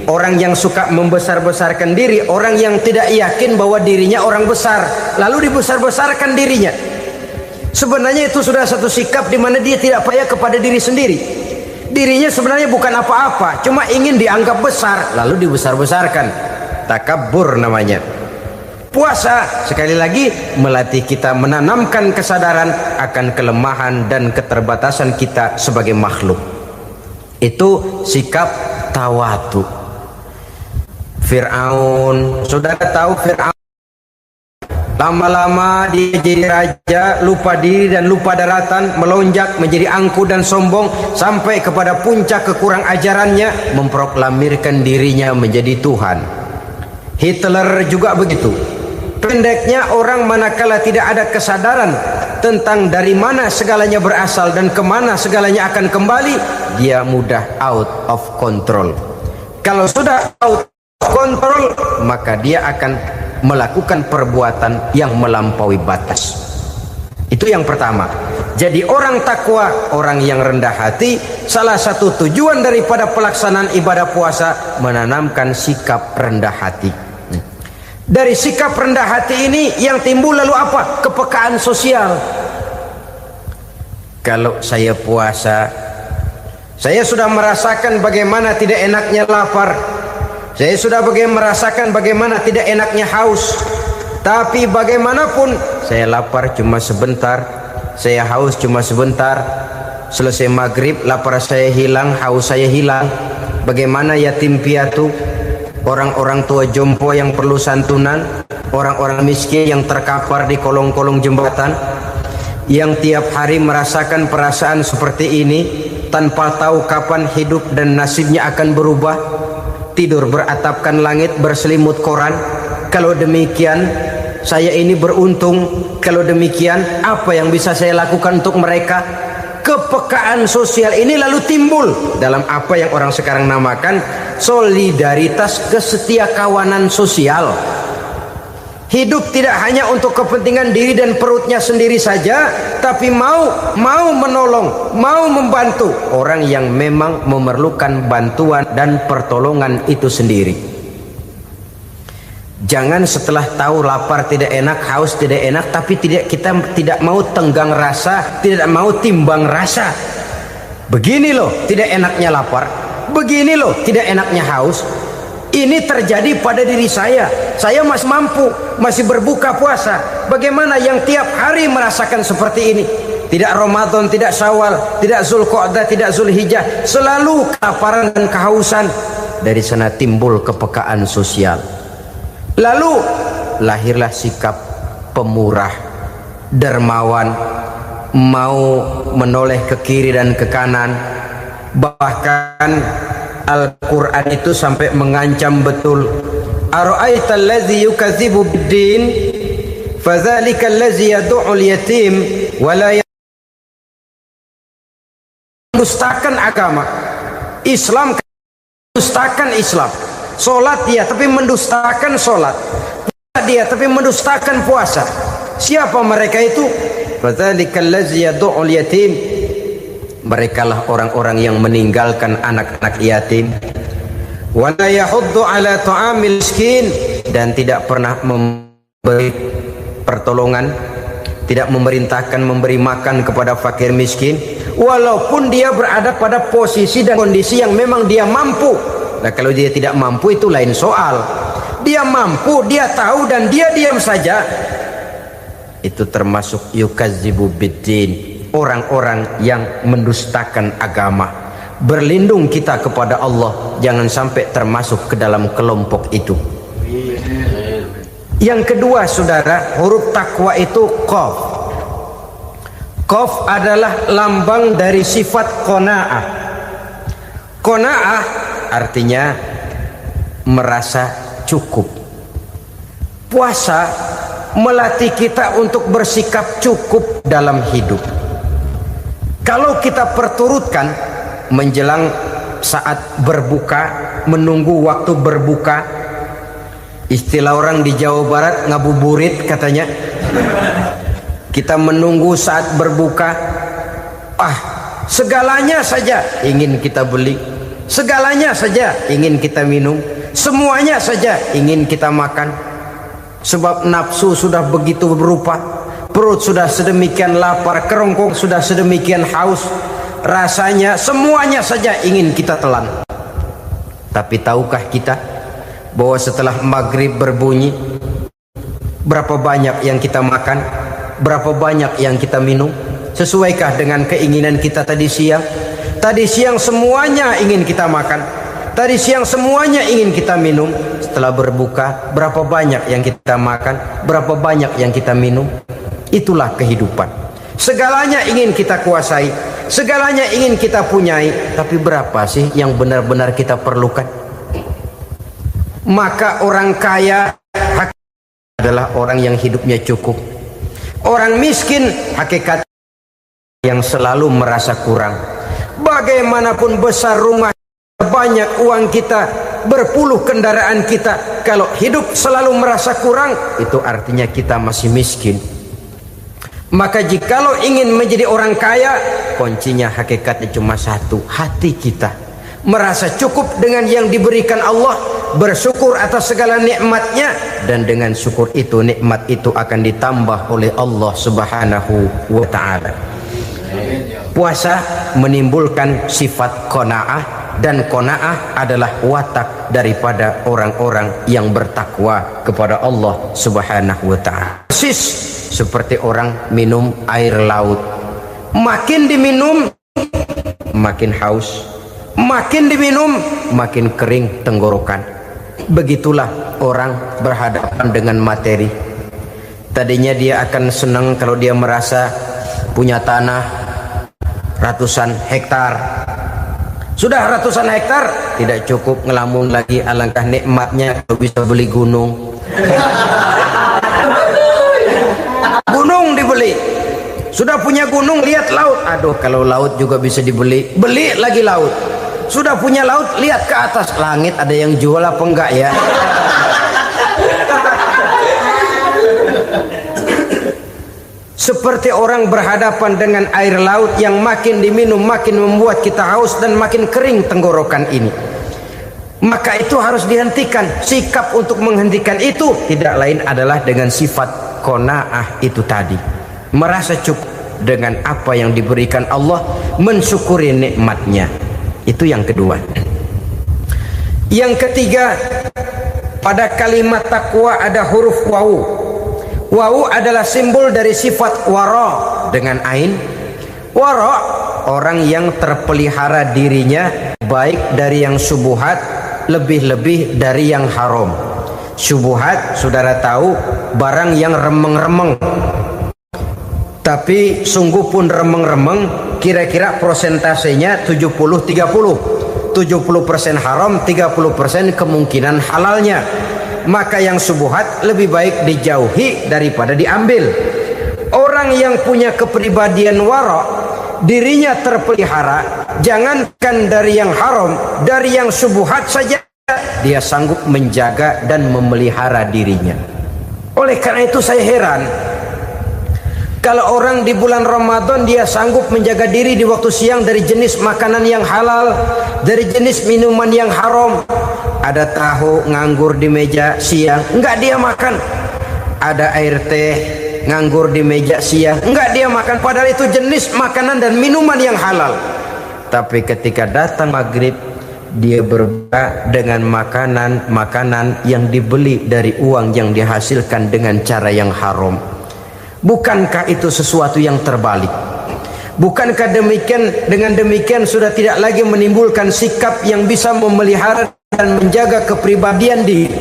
Orang yang suka membesar-besarkan diri, orang yang tidak yakin bahwa dirinya orang besar, lalu dibesar-besarkan dirinya. Sebenarnya itu sudah satu sikap di mana dia tidak percaya kepada diri sendiri. Dirinya sebenarnya bukan apa-apa, cuma ingin dianggap besar, lalu dibesar-besarkan. Takabur namanya. Puasa sekali lagi melatih kita menanamkan kesadaran akan kelemahan dan keterbatasan kita sebagai makhluk. Itu sikap tawadhu. Fir'aun, saudara tahu Fir'aun, lama-lama dia jadi raja, lupa diri dan lupa daratan, melonjak menjadi angku dan sombong sampai kepada puncak kekurang ajarannya, memproklamirkan dirinya menjadi Tuhan. Hitler juga begitu. Pendeknya orang manakala tidak ada kesadaran tentang dari mana segalanya berasal dan kemana segalanya akan kembali, dia mudah out of control. Kalau sudah out kontrol, maka dia akan melakukan perbuatan yang melampaui batas. Itu yang pertama. Jadi orang takwa, orang yang rendah hati, salah satu tujuan daripada pelaksanaan ibadah puasa menanamkan sikap rendah hati. Dari sikap rendah hati ini yang timbul lalu apa? Kepekaan sosial. Kalau saya puasa, Saya sudah merasakan bagaimana tidak enaknya lapar. Saya sudah merasakan bagaimana tidak enaknya haus. Tapi bagaimanapun, saya lapar cuma sebentar, saya haus cuma sebentar. Selesai maghrib, lapar saya hilang, haus saya hilang. Bagaimana yatim piatu, orang-orang tua jompo yang perlu santunan, orang-orang miskin yang terkapar di kolong-kolong jembatan, yang tiap hari merasakan perasaan seperti ini tanpa tahu kapan hidup dan nasibnya akan berubah. Tidur beratapkan langit, berselimut koran. Kalau demikian, saya ini beruntung. Kalau demikian, apa yang bisa saya lakukan untuk mereka? Kepekaan sosial ini lalu timbul dalam apa yang orang sekarang namakan solidaritas, kesetiakawanan sosial. Hidup tidak hanya untuk kepentingan diri dan perutnya sendiri saja, tapi mau menolong, mau membantu orang yang memang memerlukan bantuan dan pertolongan itu sendiri. Jangan setelah tahu lapar tidak enak, haus tidak enak, tapi kita tidak mau tenggang rasa, tidak mau timbang rasa. Begini loh tidak enaknya lapar, begini loh tidak enaknya haus. Ini terjadi pada diri saya. Saya masih mampu, masih berbuka puasa. Bagaimana yang tiap hari merasakan seperti ini? Tidak Ramadan, tidak Syawal, tidak Zulqa'dah, tidak Zulhijjah, selalu kelaparan dan kehausan. Dari sana timbul kepekaan sosial. Lalu lahirlah sikap pemurah, dermawan, mau menoleh ke kiri dan ke kanan. Bahkan Al-Quran itu sampai mengancam betul. Ara'aita allazi yukadzibu bid-din fadzalika allazi yad'ul yatim wa la mendustakan agama. Islam mendustakan Islam. Salat dia tapi mendustakan salat. Puasa dia tapi mendustakan puasa. Siapa mereka itu? Fadzalika allazi yad'ul yatim. Merekalah orang-orang yang meninggalkan anak-anak yatim. Wa la yahuddu ala ta'amil miskin, dan tidak pernah memberi pertolongan, tidak memerintahkan memberi makan kepada fakir miskin, walaupun dia berada pada posisi dan kondisi yang memang dia mampu. Nah, kalau dia tidak mampu itu lain soal. Dia mampu, dia tahu, dan dia diam saja. Itu termasuk yukadzibu biddin, orang-orang yang mendustakan agama. Berlindung kita kepada Allah, jangan sampai termasuk ke dalam kelompok itu. Yang kedua saudara, huruf takwa itu qaf. Qaf adalah lambang dari sifat qanaah. Qanaah artinya merasa cukup. Puasa melatih kita untuk bersikap cukup dalam hidup. Kalau kita perturutkan menjelang saat berbuka, menunggu waktu berbuka, istilah orang di Jawa Barat ngabuburit katanya. Kita menunggu saat berbuka, segalanya saja ingin kita beli, segalanya saja ingin kita minum, semuanya saja ingin kita makan. Sebab nafsu sudah begitu berupa, perut sudah sedemikian lapar, kerongkong sudah sedemikian haus, rasanya semuanya saja ingin kita telan. Tapi tahukah kita bahwa setelah maghrib berbunyi, berapa banyak yang kita makan, berapa banyak yang kita minum? Sesuaikah dengan keinginan kita tadi siang? Tadi siang semuanya ingin kita makan, tadi siang semuanya ingin kita minum. Setelah berbuka, berapa banyak yang kita makan, berapa banyak yang kita minum? Itulah kehidupan. Segalanya ingin kita kuasai, segalanya ingin kita punyai, tapi berapa sih yang benar-benar kita perlukan? Maka orang kaya adalah orang yang hidupnya cukup. Orang miskin hakikat yang selalu merasa kurang. Bagaimanapun besar rumah, banyak uang kita, berpuluh kendaraan kita, kalau hidup selalu merasa kurang, itu artinya kita masih miskin. Maka jikalau ingin menjadi orang kaya, kuncinya hakikatnya cuma satu, hati kita merasa cukup dengan yang diberikan Allah, bersyukur atas segala nikmatnya, dan dengan syukur itu, nikmat itu akan ditambah oleh Allah Subhanahu wa ta'ala. Puasa menimbulkan sifat qanaah, dan qanaah adalah watak daripada orang-orang yang bertakwa kepada Allah Subhanahu wa taala. Persis seperti orang minum air laut. Makin diminum makin haus, makin diminum makin kering tenggorokan. Begitulah orang berhadapan dengan materi. Tadinya dia akan senang kalau dia merasa punya tanah ratusan hektar. Sudah ratusan hektar tidak cukup, ngelamun lagi, alangkah nikmatnya kalau bisa beli gunung. Gunung dibeli. Sudah punya gunung, lihat laut. Aduh, kalau laut juga bisa dibeli, beli lagi laut. Sudah punya laut, lihat ke atas langit, ada yang jual apa enggak ya? Seperti orang berhadapan dengan air laut yang makin diminum makin membuat kita haus dan makin kering tenggorokan ini. Maka itu harus dihentikan. Sikap untuk menghentikan itu tidak lain adalah dengan sifat qanaah itu tadi. Merasa cukup dengan apa yang diberikan Allah, mensyukuri nikmatnya. Itu yang kedua. Yang ketiga, pada kalimat takwa ada huruf wawu. Wawu adalah simbol dari sifat wara dengan ain. Wara, orang yang terpelihara dirinya baik dari yang subuhat, lebih-lebih dari yang haram. Subuhat, saudara tahu, barang yang remeng-remeng. Tapi sungguh pun remeng-remeng, kira-kira prosentasenya 70-30. 70% haram, 30% kemungkinan halalnya. Maka yang subuhat lebih baik dijauhi daripada diambil. Orang yang punya kepribadian wara, dirinya terpelihara, jangankan dari yang haram, dari yang subuhat saja dia sanggup menjaga dan memelihara dirinya. Oleh karena itu saya heran kalau orang di bulan Ramadan dia sanggup menjaga diri di waktu siang dari jenis makanan yang halal, dari jenis minuman yang haram. Ada tahu nganggur di meja siang, enggak dia makan. Ada air teh nganggur di meja siang, enggak dia makan. Padahal itu jenis makanan dan minuman yang halal. Tapi ketika datang maghrib, dia berbuka dengan makanan yang dibeli dari uang yang dihasilkan dengan cara yang haram. Bukankah itu sesuatu yang terbalik? Bukankah dengan demikian sudah tidak lagi menimbulkan sikap yang bisa memelihara dan menjaga kepribadian diri?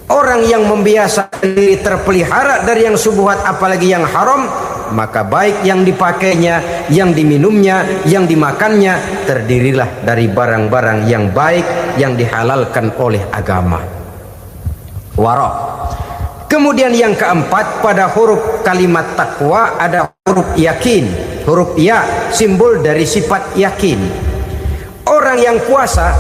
Orang yang membiasakan diri terpelihara dari yang subuhat apalagi yang haram, maka baik yang dipakainya, yang diminumnya, yang dimakannya terdirilah dari barang-barang yang baik yang dihalalkan oleh agama. Wara. Kemudian yang keempat, pada huruf kalimat takwa ada huruf yakin. Huruf ya simbol dari sifat yakin. Orang yang puasa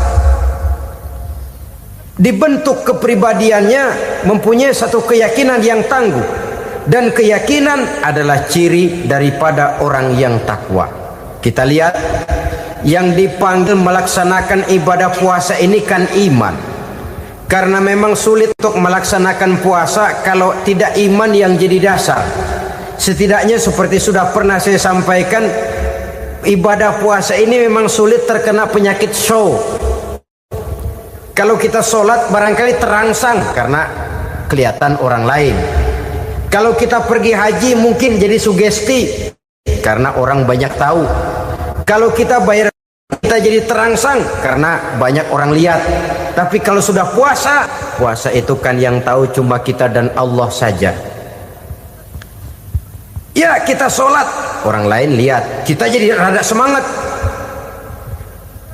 dibentuk kepribadiannya mempunyai satu keyakinan yang tangguh, dan keyakinan adalah ciri daripada orang yang takwa. Kita lihat yang dipanggil melaksanakan ibadah puasa ini kan iman. Karena memang sulit untuk melaksanakan puasa kalau tidak iman yang jadi dasar. Setidaknya seperti sudah pernah saya sampaikan, ibadah puasa ini memang sulit terkena penyakit show. Kalau kita sholat barangkali terangsang karena kelihatan orang lain. Kalau kita pergi haji mungkin jadi sugesti karena orang banyak tahu. Kalau kita bayar kita jadi terangsang karena banyak orang lihat. Tapi kalau sudah puasa, puasa itu kan yang tahu cuma kita dan Allah saja. Ya, kita sholat, orang lain lihat, kita jadi rada semangat.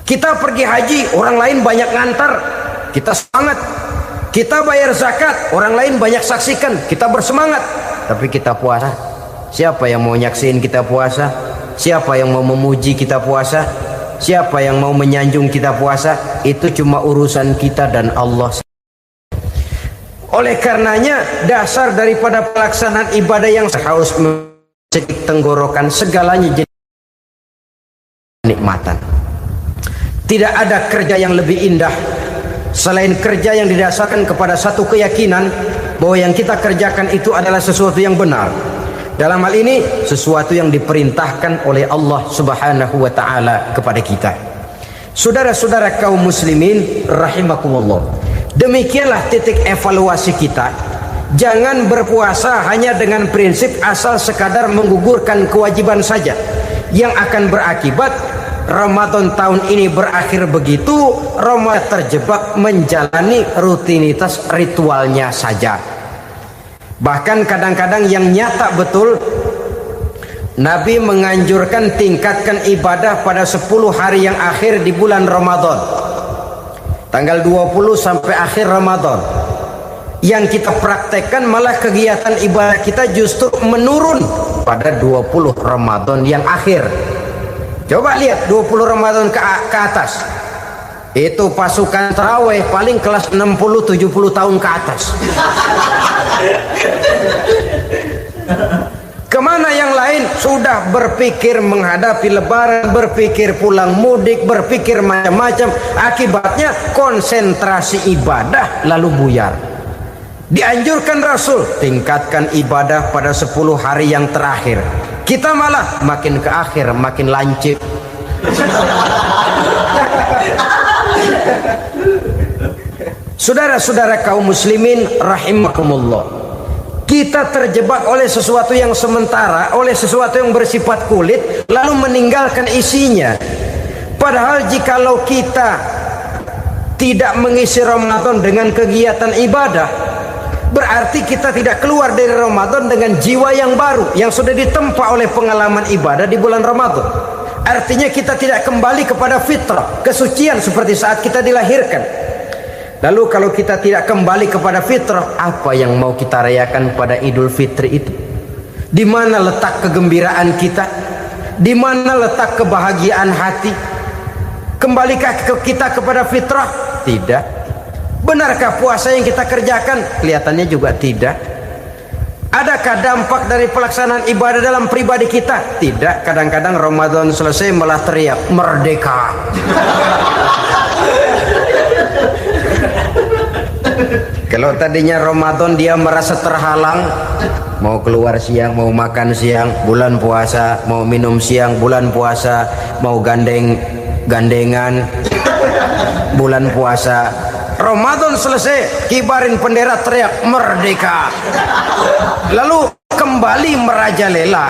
Kita pergi haji, orang lain banyak ngantar, kita semangat. Kita bayar zakat, orang lain banyak saksikan, kita bersemangat. Tapi kita puasa, siapa yang mau nyaksiin kita puasa? Siapa yang mau memuji kita puasa? Siapa yang mau menyanjung kita puasa? Itu cuma urusan kita dan Allah. Oleh karenanya dasar daripada pelaksanaan ibadah yang haus mencekik tenggorokan, segalanya jadi nikmatan. Tidak ada kerja yang lebih indah selain kerja yang didasarkan kepada satu keyakinan bahwa yang kita kerjakan itu adalah sesuatu yang benar. Dalam hal ini sesuatu yang diperintahkan oleh Allah Subhanahu wa taala kepada kita. Saudara-saudara kaum muslimin rahimakumullah. Demikianlah titik evaluasi kita. Jangan berpuasa hanya dengan prinsip asal sekadar menggugurkan kewajiban saja, yang akan berakibat Ramadan tahun ini berakhir begitu, Ramadan terjebak menjalani rutinitas ritualnya saja. Bahkan kadang-kadang yang nyata betul, Nabi menganjurkan tingkatkan ibadah pada 10 hari yang akhir di bulan Ramadan, tanggal 20 sampai akhir Ramadan. Yang kita praktekkan malah kegiatan ibadah kita justru menurun pada 20 Ramadan yang akhir. Coba lihat 20 Ramadan ke atas, itu pasukan tarawih paling kelas 60-70 tahun ke atas. Kemana yang lain? Sudah berpikir menghadapi lebaran, berpikir pulang mudik, berpikir macam-macam. Akibatnya konsentrasi ibadah lalu buyar. Dianjurkan Rasul, tingkatkan ibadah pada 10 hari yang terakhir. Kita malah makin ke akhir makin lancip. Saudara-saudara kaum muslimin rahimakumullah, kita terjebak oleh sesuatu yang sementara, oleh sesuatu yang bersifat kulit, lalu meninggalkan isinya. Padahal jikalau kita tidak mengisi Ramadan dengan kegiatan ibadah, berarti kita tidak keluar dari Ramadan dengan jiwa yang baru, yang sudah ditempa oleh pengalaman ibadah di bulan Ramadan. Artinya kita tidak kembali kepada fitrah, kesucian seperti saat kita dilahirkan. Lalu kalau kita tidak kembali kepada fitrah, apa yang mau kita rayakan pada Idul Fitri itu? Di mana letak kegembiraan kita? Di mana letak kebahagiaan hati? Kembalikah kita kepada fitrah? Tidak. Benarkah puasa yang kita kerjakan? Kelihatannya juga tidak. Adakah dampak dari pelaksanaan ibadah dalam pribadi kita? Tidak. Kadang-kadang Ramadan selesai malah teriak merdeka. Kalau tadinya Ramadan dia merasa terhalang, mau keluar siang, mau makan siang, bulan puasa, mau minum siang, bulan puasa, mau gandengan, bulan puasa. Ramadan selesai, kibarin bendera, teriak merdeka. Lalu kembali merajalela.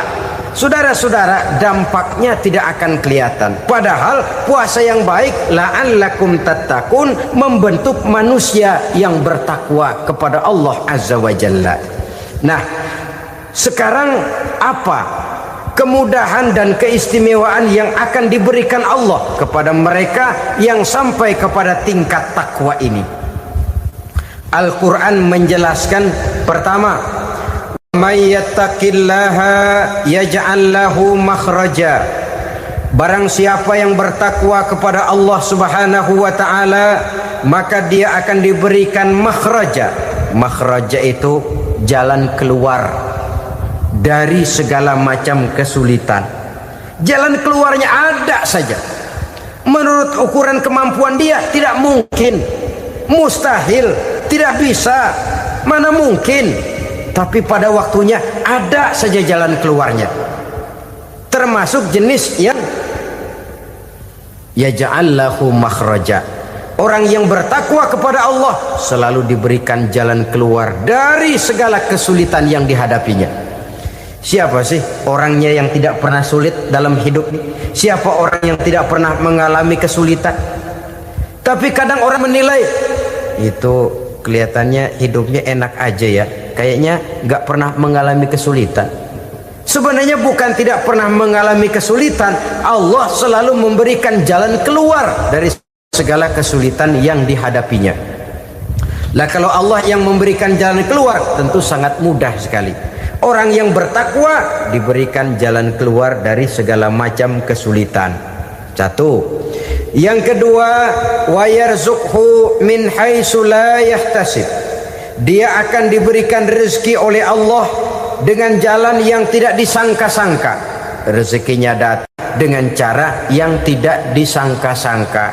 Saudara-saudara, dampaknya tidak akan kelihatan. Padahal puasa yang baik, la'allakum tattaqun, membentuk manusia yang bertakwa kepada Allah Azza wa Jalla. Nah, sekarang apa kemudahan dan keistimewaan yang akan diberikan Allah kepada mereka yang sampai kepada tingkat takwa ini? Al-Quran menjelaskan, pertama, may yattaqillaha yaj'al lahu makhraja. Barang siapa yang bertakwa kepada Allah Subhanahu wa taala, maka dia akan diberikan makhraja. Makhraja itu jalan keluar dari segala macam kesulitan. Jalan keluarnya ada saja. Menurut ukuran kemampuan dia tidak mungkin, mustahil, tidak bisa, mana mungkin. Tapi pada waktunya ada saja jalan keluarnya. Termasuk jenis yang yaj'al lahu makhraja. Orang yang bertakwa kepada Allah selalu diberikan jalan keluar dari segala kesulitan yang dihadapinya. Siapa sih orangnya yang tidak pernah sulit dalam hidup ini? Siapa orang yang tidak pernah mengalami kesulitan? Tapi kadang orang menilai, itu kelihatannya hidupnya enak aja ya, kayaknya nggak pernah mengalami kesulitan. Sebenarnya bukan tidak pernah mengalami kesulitan, Allah selalu memberikan jalan keluar dari segala kesulitan yang dihadapinya. Lah kalau Allah yang memberikan jalan keluar, tentu sangat mudah sekali. Orang yang bertakwa diberikan jalan keluar dari segala macam kesulitan. Satu. Yang kedua, wa yarzuqhu min haitsu la yahtasib. Dia akan diberikan rezeki oleh Allah dengan jalan yang tidak disangka-sangka. Rezekinya datang dengan cara yang tidak disangka-sangka.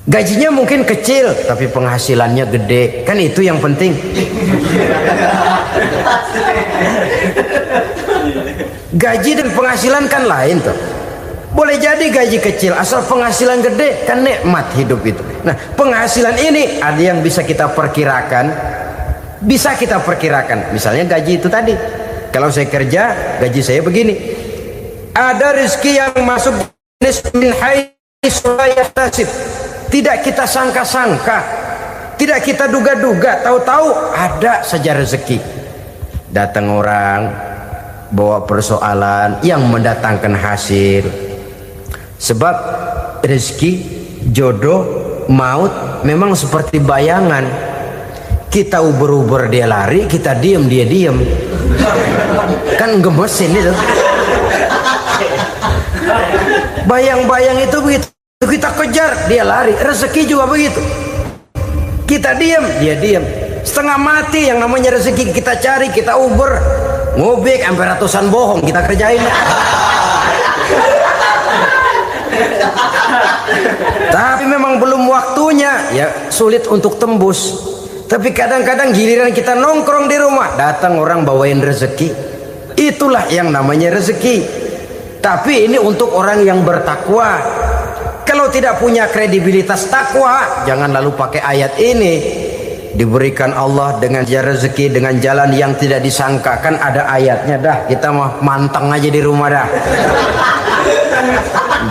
Gajinya mungkin kecil tapi penghasilannya gede, kan itu yang penting. Gaji dan penghasilan kan lain tuh. Boleh jadi gaji kecil asal penghasilan gede, kan nikmat hidup itu. Nah, penghasilan ini ada yang bisa kita perkirakan. Bisa kita perkirakan. Misalnya gaji itu tadi. Kalau saya kerja, gaji saya begini. Ada rezeki yang masuk min haitsu la yahtasib. Tidak kita sangka-sangka, tidak kita duga-duga, tahu-tahu ada saja rezeki. Datang orang bawa persoalan yang mendatangkan hasil. Sebab rezeki, jodoh, maut memang seperti bayangan. Kita uber-uber dia lari, kita diem dia diem. Kan gemesin itu. Bayang-bayang itu begitu. Kita kejar, dia lari. Rezeki juga begitu. Kita diam, dia diam. Setengah mati yang namanya rezeki kita cari, kita uber, ngobek sampai ratusan bohong kita kerjain. Tapi memang belum waktunya, ya sulit untuk tembus. Tapi kadang-kadang giliran kita nongkrong di rumah, datang orang bawain rezeki. Itulah yang namanya rezeki. Tapi ini untuk orang yang bertakwa. Kalau tidak punya kredibilitas takwa, jangan lalu pakai ayat ini. Diberikan Allah dengan rezeki dengan jalan yang tidak disangka. Kan ada ayatnya dah. Kita mah manteng aja di rumah dah.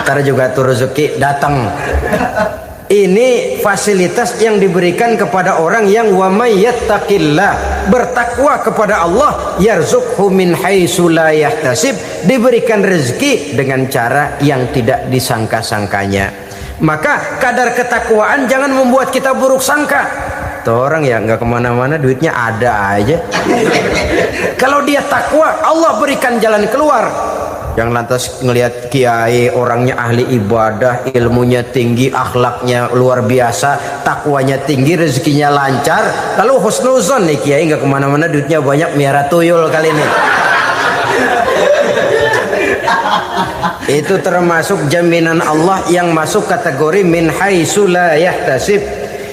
Ntar juga tuh rezeki datang. Ini fasilitas yang diberikan kepada orang yang wa may yattaqillah, bertakwa kepada Allah, yarzuqhu min haitsu la yahtasib, diberikan rezeki dengan cara yang tidak disangka-sangkanya. Maka kadar ketakwaan jangan membuat kita buruk sangka. Tuh orang ya nggak kemana-mana, duitnya ada aja. Kalau dia takwa, Allah berikan jalan keluar. Yang lantas ngelihat kiai orangnya ahli ibadah, ilmunya tinggi, akhlaknya luar biasa, takwanya tinggi, rezekinya lancar, lalu husnuzon nih kiai nggak kemana-mana, duitnya banyak, miara tuyul kali ini. Itu termasuk jaminan Allah yang masuk kategori min haitsu la yahtasib.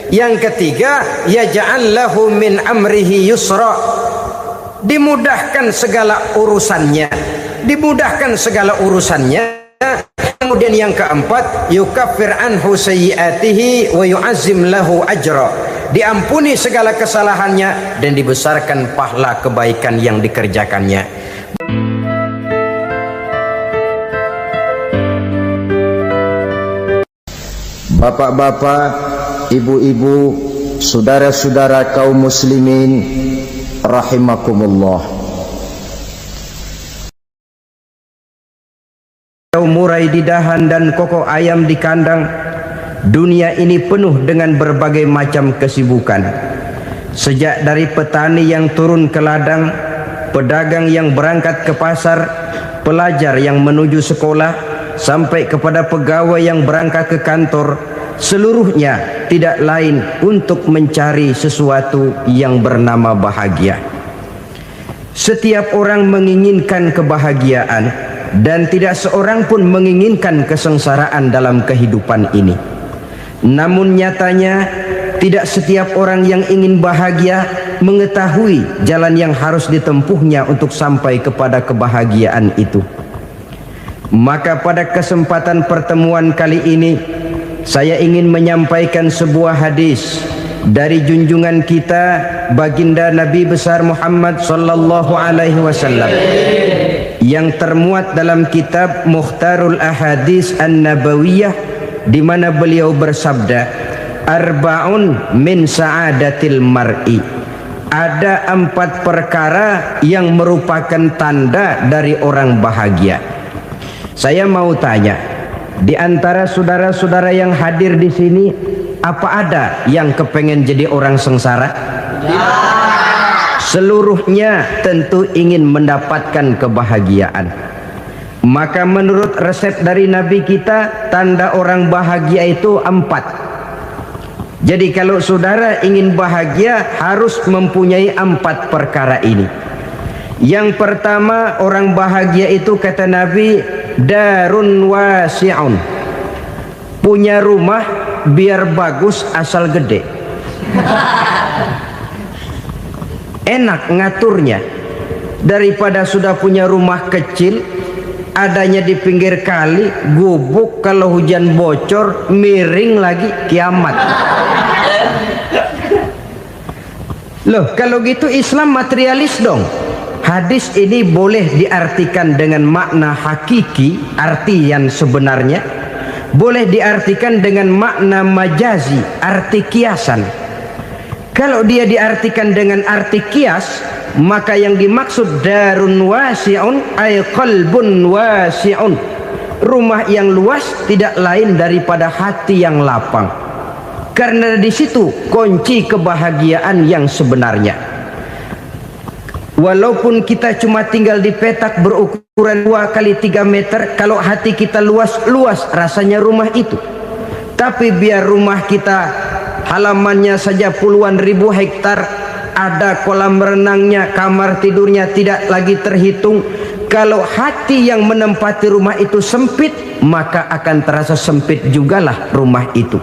Yang ketiga, yaj'al lahu min amrihi yusra, dimudahkan segala urusannya. Dimudahkan segala urusannya. Kemudian yang keempat, yukaffir anhu sayyiatihi wa yu'azzim lahu ajra, diampuni segala kesalahannya dan dibesarkan pahala kebaikan yang dikerjakannya. Bapak-bapak, ibu-ibu, saudara-saudara kaum muslimin rahimakumullah. Murai di dahan dan kokok ayam di kandang. Dunia ini penuh dengan berbagai macam kesibukan. Sejak dari petani yang turun ke ladang, pedagang yang berangkat ke pasar, pelajar yang menuju sekolah, sampai kepada pegawai yang berangkat ke kantor, seluruhnya tidak lain untuk mencari sesuatu yang bernama bahagia. Setiap orang menginginkan kebahagiaan, dan tidak seorang pun menginginkan kesengsaraan dalam kehidupan ini. Namun nyatanya tidak setiap orang yang ingin bahagia mengetahui jalan yang harus ditempuhnya untuk sampai kepada kebahagiaan itu. Maka pada kesempatan pertemuan kali ini, saya ingin menyampaikan sebuah hadis dari junjungan kita baginda Nabi besar Muhammad sallallahu alaihi wasallam yang termuat dalam kitab Mukhtarul Ahadits An-Nabawiyah, di mana beliau bersabda, arba'un min sa'adatil mar'i, ada 4 perkara yang merupakan tanda dari orang bahagia. Saya mau tanya, di antara saudara-saudara yang hadir di sini, apa ada yang kepengen jadi orang sengsara? Ya. Seluruhnya tentu ingin mendapatkan kebahagiaan. Maka menurut resep dari Nabi kita, tanda orang bahagia itu 4. Jadi kalau saudara ingin bahagia, harus mempunyai 4 perkara ini. Yang pertama, orang bahagia itu kata Nabi, darun wasi'un, punya rumah biar bagus asal gede. Enak ngaturnya daripada sudah punya rumah kecil adanya di pinggir kali, gubuk, kalau hujan bocor miring lagi, kiamat. Loh, kalau gitu Islam materialis dong. Hadis ini boleh diartikan dengan makna hakiki, arti yang sebenarnya, boleh diartikan dengan makna majazi, arti kiasan. Kalau dia diartikan dengan arti kias, maka yang dimaksud darun wasi'un ay qalbun wasi'un, rumah yang luas tidak lain daripada hati yang lapang, karena di situ kunci kebahagiaan yang sebenarnya. Walaupun kita cuma tinggal di petak berukuran 2 kali 3 meter, kalau hati kita luas rasanya rumah itu. Tapi biar rumah kita halamannya saja puluhan ribu hektar, ada kolam renangnya, kamar tidurnya tidak lagi terhitung, kalau hati yang menempati rumah itu sempit, maka akan terasa sempit jugalah rumah itu.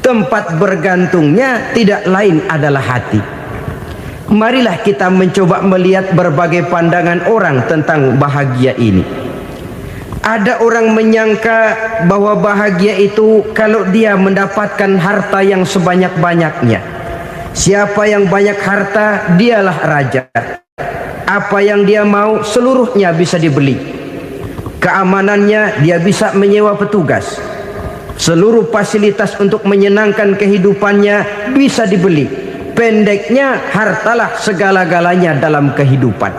Tempat bergantungnya tidak lain adalah hati. Marilah kita mencoba melihat berbagai pandangan orang tentang bahagia ini. Ada orang menyangka bahwa bahagia itu kalau dia mendapatkan harta yang sebanyak-banyaknya. Siapa yang banyak harta, dialah raja. Apa yang dia mau seluruhnya bisa dibeli. Keamanannya dia bisa menyewa petugas. Seluruh fasilitas untuk menyenangkan kehidupannya bisa dibeli. Pendeknya, hartalah segala-galanya dalam kehidupan.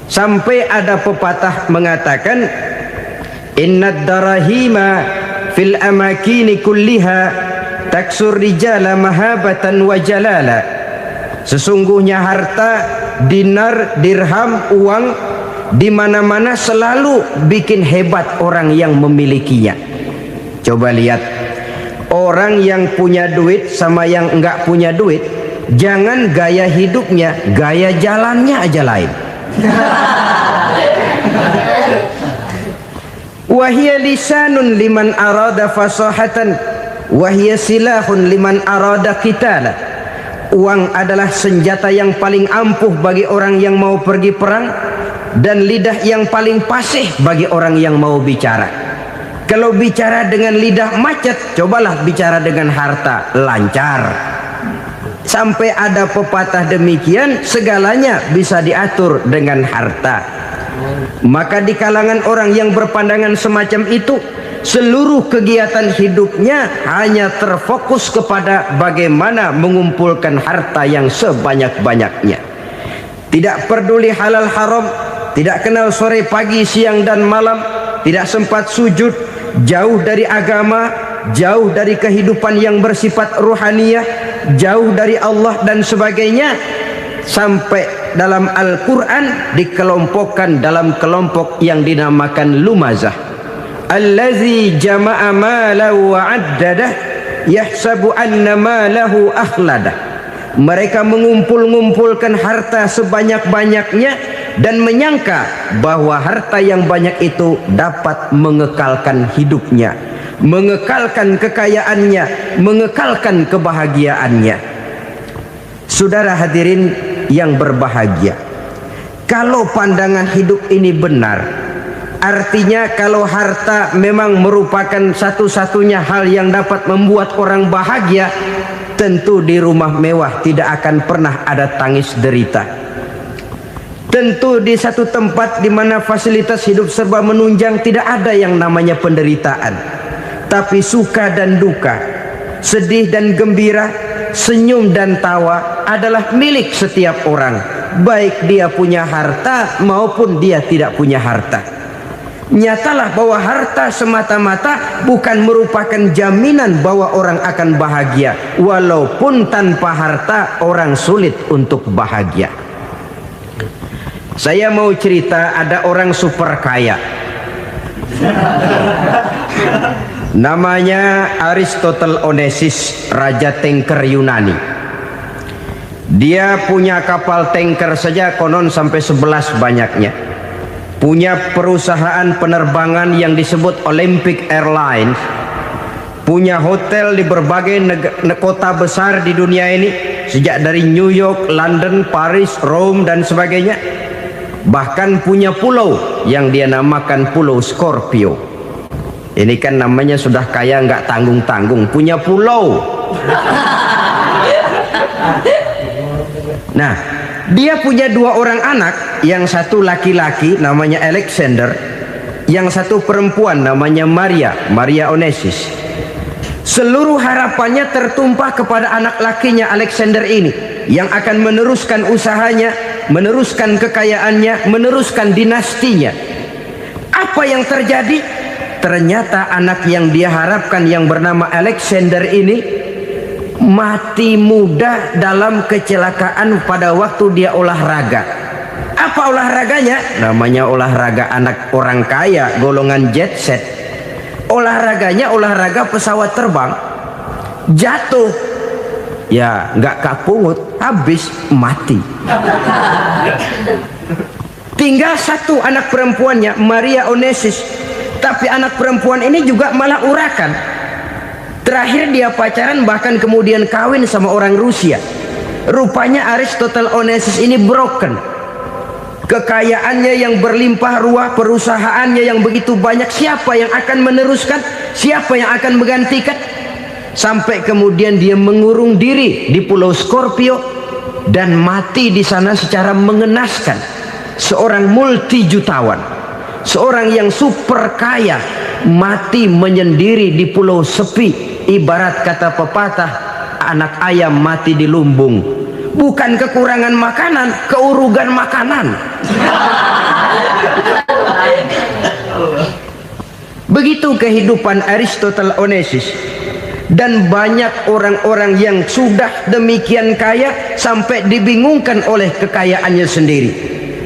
Sampai ada pepatah mengatakan, innad darahima fil amakini kulliha taksur rijala mahabatan wa jalala. Sesungguhnya harta, dinar, dirham, uang di mana-mana selalu bikin hebat orang yang memilikinya. Coba lihat, orang yang punya duit sama yang enggak punya duit, jangan gaya hidupnya, gaya jalannya aja lain. Wahia lisanun liman arada fasahatan, wahia silahun liman arada qitala. Uang adalah senjata yang paling ampuh bagi orang yang mau pergi perang, dan lidah yang paling fasih bagi orang yang mau bicara. Kalau bicara dengan lidah macet, cobalah bicara dengan harta, lancar. Sampai ada pepatah demikian, segalanya bisa diatur dengan harta. Maka di kalangan orang yang berpandangan semacam itu, seluruh kegiatan hidupnya hanya terfokus kepada bagaimana mengumpulkan harta yang sebanyak-banyaknya. Tidak peduli halal haram, tidak kenal sore pagi siang dan malam, tidak sempat sujud, jauh dari agama, jauh dari kehidupan yang bersifat ruhaniyah, jauh dari Allah dan sebagainya. Sampai dalam Al-Quran dikelompokkan dalam kelompok yang dinamakan lumazah. Allazi jama'a malahu wa addadah yahsabu anna malahu akhladah. Mereka mengumpul-ngumpulkan harta sebanyak-banyaknya dan menyangka bahwa harta yang banyak itu dapat mengekalkan hidupnya, mengekalkan kekayaannya, mengekalkan kebahagiaannya. Saudara hadirin yang berbahagia, kalau pandangan hidup ini benar, artinya kalau harta memang merupakan satu-satunya hal yang dapat membuat orang bahagia, tentu di rumah mewah tidak akan pernah ada tangis derita. Tentu di satu tempat di mana fasilitas hidup serba menunjang tidak ada yang namanya penderitaan. Tapi suka dan duka, sedih dan gembira, senyum dan tawa adalah milik setiap orang, baik dia punya harta maupun dia tidak punya harta. Nyatalah bahwa harta semata-mata bukan merupakan jaminan bahwa orang akan bahagia. Walaupun tanpa harta orang sulit untuk bahagia. Saya mau cerita, ada orang super kaya, namanya Aristotle Onesimus, raja tanker Yunani. Dia punya kapal tanker saja konon sampai 11 banyaknya. Punya perusahaan penerbangan yang disebut Olympic Airlines. punya hotel di berbagai kota besar di dunia ini, sejak dari New York, London, Paris, Rome dan sebagainya. Bahkan punya pulau yang dia namakan Pulau Scorpio. Ini kan namanya sudah kaya nggak tanggung-tanggung, punya pulau. Nah, dia punya 2 orang anak, yang satu laki-laki namanya Alexander, yang satu perempuan namanya Maria Onesius. Seluruh harapannya tertumpah kepada anak lakinya Alexander ini, yang akan meneruskan usahanya, meneruskan kekayaannya, meneruskan dinastinya. Apa yang terjadi? Ternyata anak yang dia harapkan yang bernama Alexander ini mati muda dalam kecelakaan pada waktu dia olahraga. Apa olahraganya? Namanya olahraga anak orang kaya, golongan jet set. Olahraganya olahraga pesawat terbang. Jatuh, ya nggak kapungut, habis mati. Tinggal satu anak perempuannya, Maria Onesius. Tapi anak perempuan ini juga malah urakan. Terakhir dia pacaran, bahkan kemudian kawin sama orang Rusia. Rupanya Aristotle Onesius ini broken. Kekayaannya yang berlimpah ruah, perusahaannya yang begitu banyak, siapa yang akan meneruskan? Siapa yang akan menggantikan? Sampai kemudian dia mengurung diri di Pulau Scorpio dan mati di sana secara mengenaskan. Seorang multi jutawan, seorang yang super kaya, mati menyendiri di pulau sepi. Ibarat kata pepatah, anak ayam mati di lumbung. Bukan kekurangan makanan, keurugan makanan. Begitu kehidupan Aristotle Onesius. Dan banyak orang-orang yang sudah demikian kaya sampai dibingungkan oleh kekayaannya sendiri.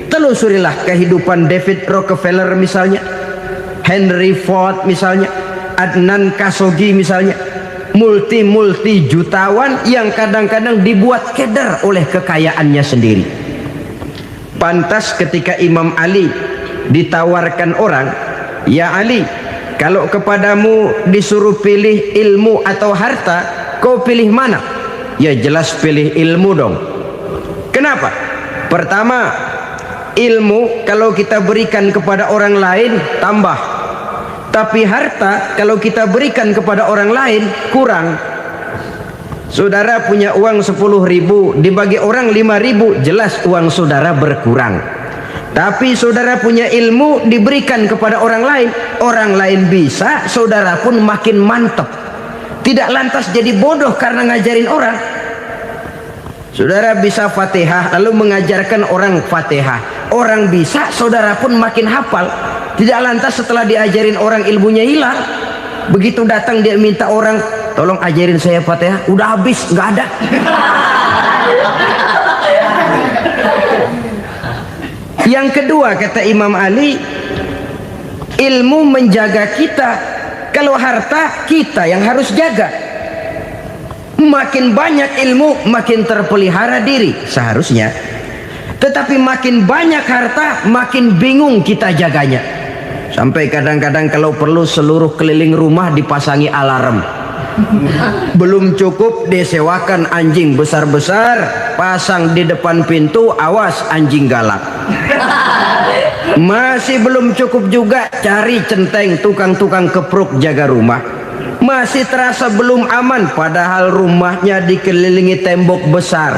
Telusurilah kehidupan David Rockefeller misalnya, Henry Ford misalnya, Adnan Khashoggi misalnya. Multi jutawan yang kadang-kadang dibuat keder oleh kekayaannya sendiri. Pantas ketika Imam Ali ditawarkan orang, "Ya Ali, kalau kepadamu disuruh pilih ilmu atau harta, kau pilih mana?" Ya jelas pilih ilmu dong. Kenapa? Pertama, ilmu kalau kita berikan kepada orang lain tambah. Tapi harta kalau kita berikan kepada orang lain kurang. Saudara punya uang 10.000, dibagi orang 5.000, jelas uang saudara berkurang. Tapi saudara punya ilmu, diberikan kepada orang lain bisa, saudara pun makin mantap. Tidak lantas jadi bodoh karena ngajarin orang. Saudara bisa Fatihah lalu mengajarkan orang Fatihah, orang bisa, saudara pun makin hafal. Tidak lantas setelah diajarin orang ilmunya hilang. Begitu datang dia minta orang, "Tolong ajarin saya Fatihah," udah habis, nggak ada. Yang kedua kata Imam Ali, ilmu menjaga kita. Kalau harta kita yang harus jaga. Makin banyak ilmu makin terpelihara diri seharusnya. Tetapi makin banyak harta makin bingung kita jaganya. Sampai kadang-kadang kalau perlu seluruh keliling rumah dipasangi alarm. Belum cukup disewakan anjing besar-besar, pasang di depan pintu, awas anjing galak. Masih belum cukup juga, cari centeng tukang-tukang kepruk jaga rumah. Masih terasa belum aman, padahal rumahnya dikelilingi tembok besar.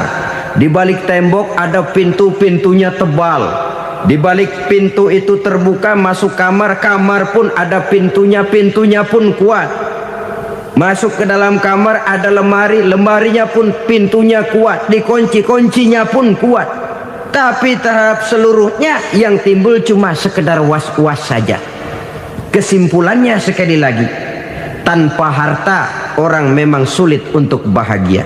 Di balik tembok ada pintu-pintunya tebal. Di balik pintu itu terbuka masuk kamar, kamar pun ada pintunya, pintunya pun kuat. Masuk ke dalam kamar ada lemari, lemarinya pun pintunya kuat, dikunci, kuncinya pun kuat. Tapi terhadap seluruhnya yang timbul cuma sekedar was-was saja. Kesimpulannya sekali lagi, tanpa harta orang memang sulit untuk bahagia.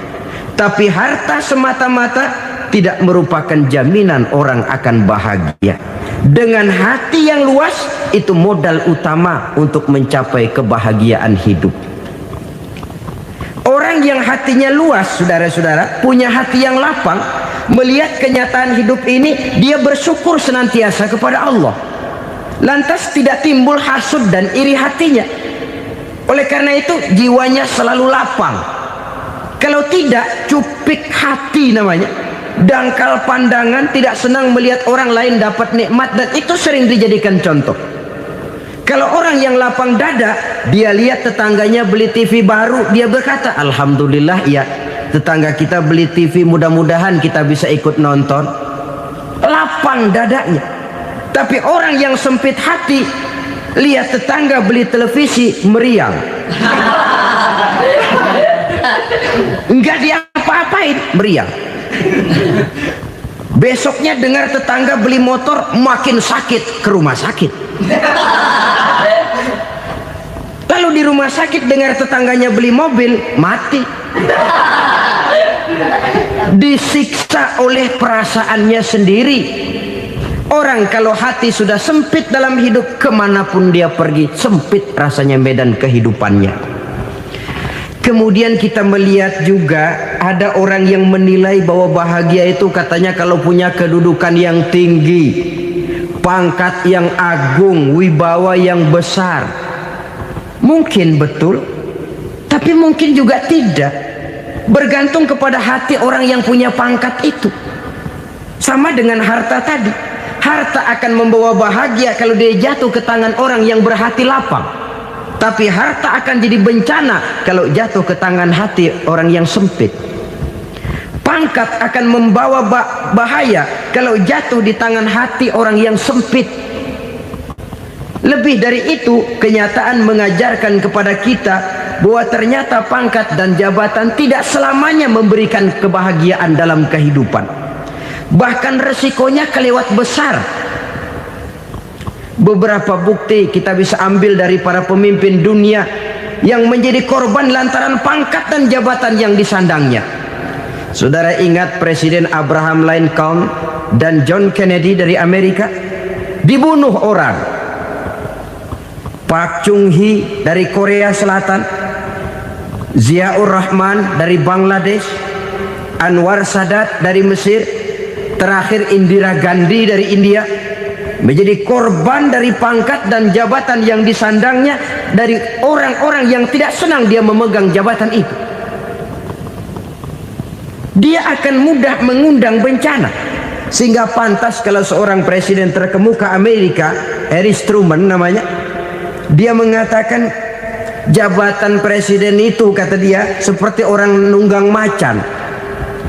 Tapi harta semata-mata tidak merupakan jaminan orang akan bahagia. Dengan hati yang luas, itu modal utama untuk mencapai kebahagiaan hidup. Orang yang hatinya luas, saudara-saudara, punya hati yang lapang, melihat kenyataan hidup ini, dia bersyukur senantiasa kepada Allah. Lantas tidak timbul hasud dan iri hatinya. Oleh karena itu jiwanya selalu lapang. Kalau tidak, cupik hati namanya, dangkal pandangan, tidak senang melihat orang lain dapat nikmat, dan itu sering dijadikan contoh. Kalau orang yang lapang dada, dia lihat tetangganya beli TV baru, dia berkata, alhamdulillah ya, tetangga kita beli TV, mudah-mudahan kita bisa ikut nonton. Lapang dadanya. Tapi orang yang sempit hati, lihat tetangga beli televisi, meriang. Enggak diapa-apain, meriang. Besoknya dengar tetangga beli motor, makin sakit, ke rumah sakit. Lalu di rumah sakit dengar tetangganya beli mobil, mati. Disiksa oleh perasaannya sendiri. Orang kalau hati sudah sempit dalam hidup, kemanapun dia pergi, sempit rasanya medan kehidupannya. Kemudian kita melihat juga ada orang yang menilai bahwa bahagia itu katanya kalau punya kedudukan yang tinggi, pangkat yang agung, wibawa yang besar. Mungkin betul, tapi mungkin juga tidak. Bergantung kepada hati orang yang punya pangkat itu. Sama dengan harta tadi. Harta akan membawa bahagia kalau dia jatuh ke tangan orang yang berhati lapang. Tapi harta akan jadi bencana kalau jatuh ke tangan hati orang yang sempit. Pangkat akan membawa bahaya kalau jatuh di tangan hati orang yang sempit. Lebih dari itu, kenyataan mengajarkan kepada kita bahwa ternyata pangkat dan jabatan tidak selamanya memberikan kebahagiaan dalam kehidupan. Bahkan resikonya kelewat besar. Beberapa bukti kita bisa ambil dari para pemimpin dunia yang menjadi korban lantaran pangkat dan jabatan yang disandangnya. Saudara ingat Presiden Abraham Lincoln dan John Kennedy dari Amerika? Dibunuh orang. Park Chung-hee dari Korea Selatan, Ziaur Rahman dari Bangladesh, Anwar Sadat dari Mesir, terakhir Indira Gandhi dari India, menjadi korban dari pangkat dan jabatan yang disandangnya dari orang-orang yang tidak senang dia memegang jabatan itu. Dia akan mudah mengundang bencana. Sehingga pantas kalau seorang presiden terkemuka Amerika, Harry Truman namanya, dia mengatakan jabatan presiden itu, kata dia, seperti orang nunggang macan,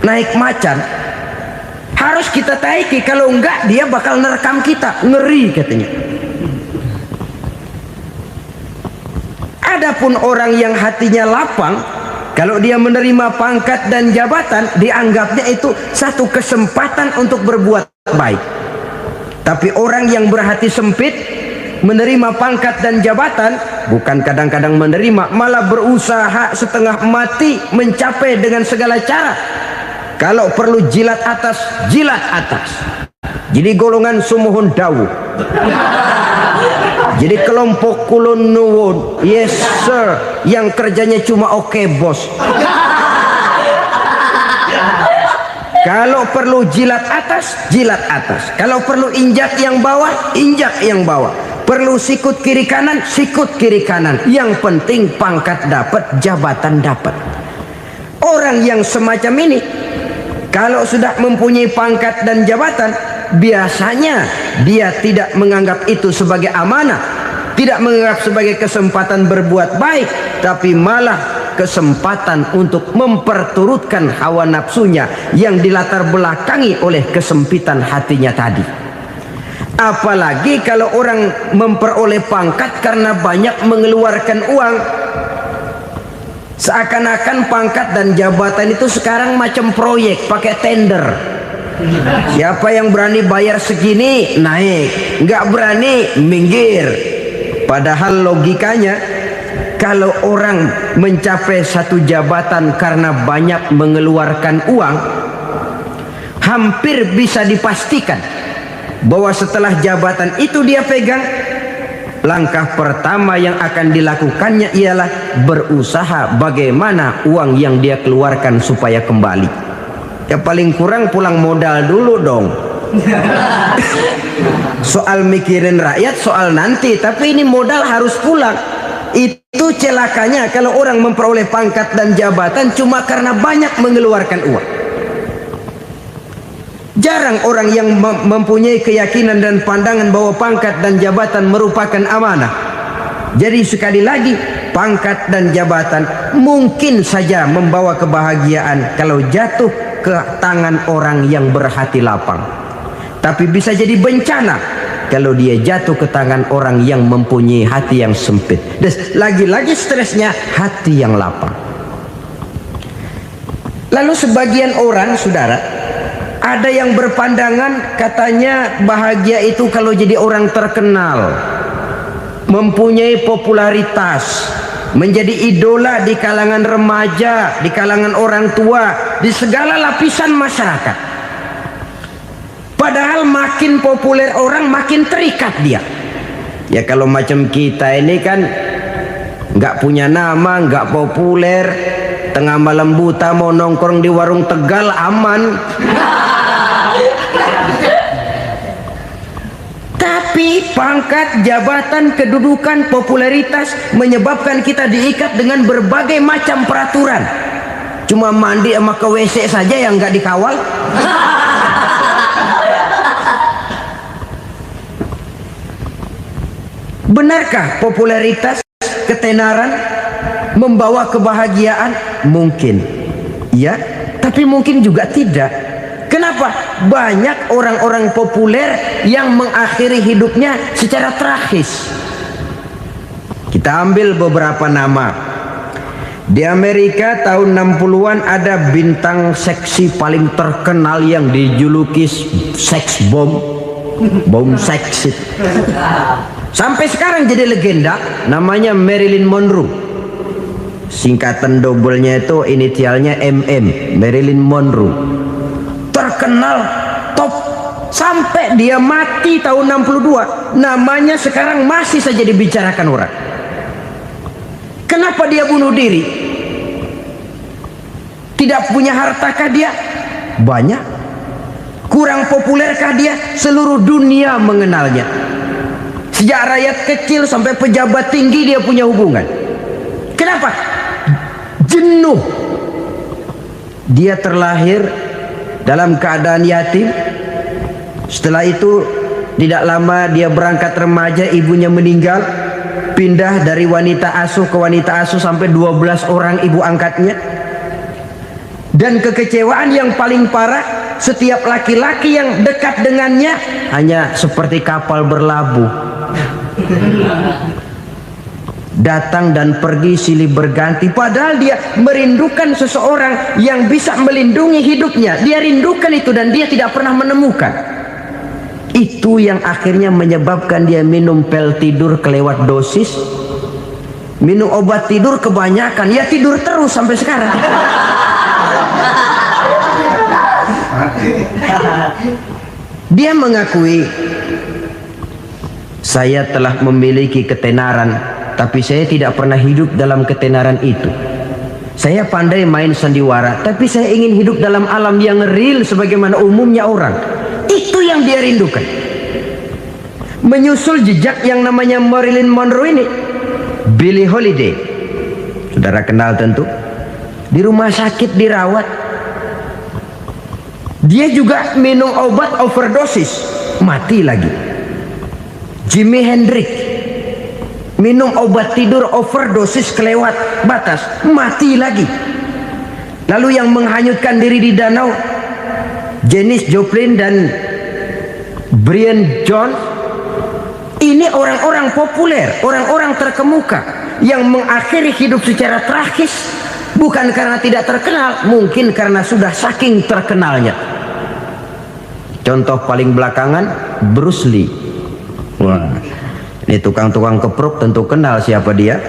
naik macan. Harus kita taiki, kalau enggak dia bakal nerekam kita, ngeri katanya. Adapun orang yang hatinya lapang, kalau dia menerima pangkat dan jabatan, dianggapnya itu satu kesempatan untuk berbuat baik. Tapi orang yang berhati sempit, menerima pangkat dan jabatan, bukan kadang-kadang menerima, malah berusaha setengah mati mencapai dengan segala cara. Kalau perlu jilat atas, jilat atas. Jadi golongan sumuhun dawu. Jadi kelompok kulon nuwun, yes sir, yang kerjanya cuma oke bos. Kalau perlu jilat atas, jilat atas. Kalau perlu injak yang bawah, injak yang bawah. Perlu sikut kiri kanan, sikut kiri kanan. Yang penting pangkat dapat, jabatan dapat. Orang yang semacam ini, kalau sudah mempunyai pangkat dan jabatan, biasanya dia tidak menganggap itu sebagai amanah, tidak menganggap sebagai kesempatan berbuat baik, tapi malah kesempatan untuk memperturutkan hawa nafsunya yang dilatar belakangi oleh kesempitan hatinya tadi. Apalagi kalau orang memperoleh pangkat karena banyak mengeluarkan uang. Seakan-akan pangkat dan jabatan itu sekarang macam proyek, pakai tender. Siapa yang berani bayar segini naik, nggak berani minggir. Padahal logikanya, kalau orang mencapai satu jabatan karena banyak mengeluarkan uang, hampir bisa dipastikan bahwa setelah jabatan itu dia pegang, langkah pertama yang akan dilakukannya ialah berusaha bagaimana uang yang dia keluarkan supaya kembali. Ya paling kurang pulang modal dulu dong. Soal mikirin rakyat soal nanti, tapi ini modal harus pulang. Itu celakanya kalau orang memperoleh pangkat dan jabatan cuma karena banyak mengeluarkan uang. Jarang orang yang mempunyai keyakinan dan pandangan bahwa pangkat dan jabatan merupakan amanah. Jadi sekali lagi, pangkat dan jabatan mungkin saja membawa kebahagiaan kalau jatuh ke tangan orang yang berhati lapang. Tapi bisa jadi bencana kalau dia jatuh ke tangan orang yang mempunyai hati yang sempit. Dan lagi-lagi stresnya hati yang lapang. Lalu sebagian orang, saudara, ada yang berpandangan katanya bahagia itu kalau jadi orang terkenal, mempunyai popularitas, menjadi idola di kalangan remaja, di kalangan orang tua, di segala lapisan masyarakat. Padahal makin populer orang makin terikat dia. Ya kalau macam kita ini kan nggak punya nama, nggak populer, tengah malam buta mau nongkrong di warung Tegal aman. Tapi pangkat, jabatan, kedudukan, popularitas menyebabkan kita diikat dengan berbagai macam peraturan. Cuma mandi sama ke WC saja yang nggak dikawal. Benarkah popularitas, ketenaran membawa kebahagiaan? Mungkin, ya, tapi mungkin juga tidak. Kenapa? Banyak orang-orang populer yang mengakhiri hidupnya secara tragis. Kita ambil beberapa nama. Di Amerika tahun 60-an ada bintang seksi paling terkenal yang dijuluki sex bomb, bom seksi. Sampai sekarang jadi legenda, namanya Marilyn Monroe. Singkatan dobelnya itu inisialnya MM, Marilyn Monroe. Terkenal, top, sampai dia mati tahun 62. Namanya sekarang masih saja dibicarakan orang. Kenapa dia bunuh diri? Tidak punya hartakah dia? Banyak. Kurang populerkah dia? Seluruh dunia mengenalnya. Sejak rakyat kecil sampai pejabat tinggi dia punya hubungan. Kenapa? Jenuh. Dia terlahir dalam keadaan yatim. Setelah itu tidak lama dia berangkat remaja, ibunya meninggal. Pindah dari wanita asuh ke wanita asuh sampai 12 orang ibu angkatnya. Dan kekecewaan yang paling parah, setiap laki-laki yang dekat dengannya hanya seperti kapal berlabuh. Datang dan pergi silih berganti. Padahal dia merindukan seseorang yang bisa melindungi hidupnya. Dia rindukan itu dan dia tidak pernah menemukan. Itu yang akhirnya menyebabkan dia minum pil tidur kelewat dosis, minum obat tidur kebanyakan. Ya tidur terus sampai sekarang. Dia mengakui, saya telah memiliki ketenaran, tapi saya tidak pernah hidup dalam ketenaran itu. Saya pandai main sandiwara, tapi saya ingin hidup dalam alam yang real sebagaimana umumnya orang. Itu yang dia rindukan. Menyusul jejak yang namanya Marilyn Monroe ini, Billie Holiday, saudara kenal tentu, di rumah sakit dirawat. Dia juga minum obat overdosis, mati lagi. Jimi Hendrix minum obat tidur overdosis kelewat batas, mati lagi. Lalu yang menghanyutkan diri di danau, Janis Joplin dan Brian Jones. Ini orang-orang populer, orang-orang terkemuka yang mengakhiri hidup secara tragis, bukan karena tidak terkenal, mungkin karena sudah saking terkenalnya. Contoh paling belakangan, Bruce Lee. Wah, ini tukang-tukang kepruk tentu kenal siapa dia.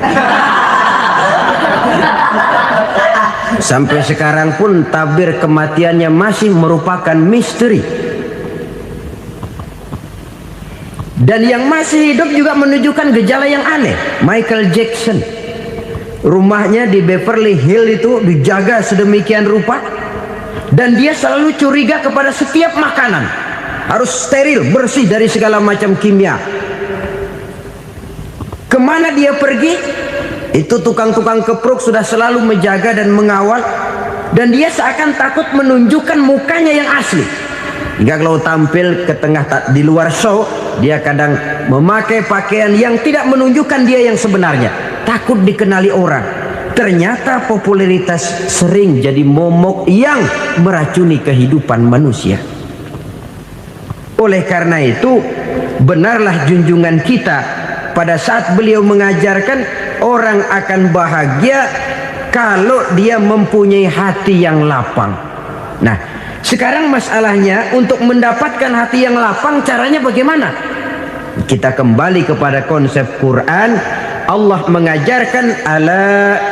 Sampai sekarang pun tabir kematiannya masih merupakan misteri. Dan yang masih hidup juga menunjukkan gejala yang aneh. Michael Jackson, rumahnya di Beverly Hills itu dijaga sedemikian rupa, dan dia selalu curiga kepada setiap makanan harus steril, bersih dari segala macam kimia. Kemana dia pergi, Itu tukang-tukang kepruk sudah selalu menjaga dan mengawal, dan dia seakan takut menunjukkan mukanya yang asli. Hingga kalau tampil ke tengah di luar show, dia kadang memakai pakaian yang tidak menunjukkan dia yang sebenarnya, takut dikenali orang. Ternyata popularitas sering jadi momok yang meracuni kehidupan manusia. Oleh karena itu, benarlah junjungan kita pada saat beliau mengajarkan orang akan bahagia kalau dia mempunyai hati yang lapang. Nah, sekarang masalahnya untuk mendapatkan hati yang lapang, caranya bagaimana? Kita kembali kepada konsep Quran. Allah mengajarkan, ala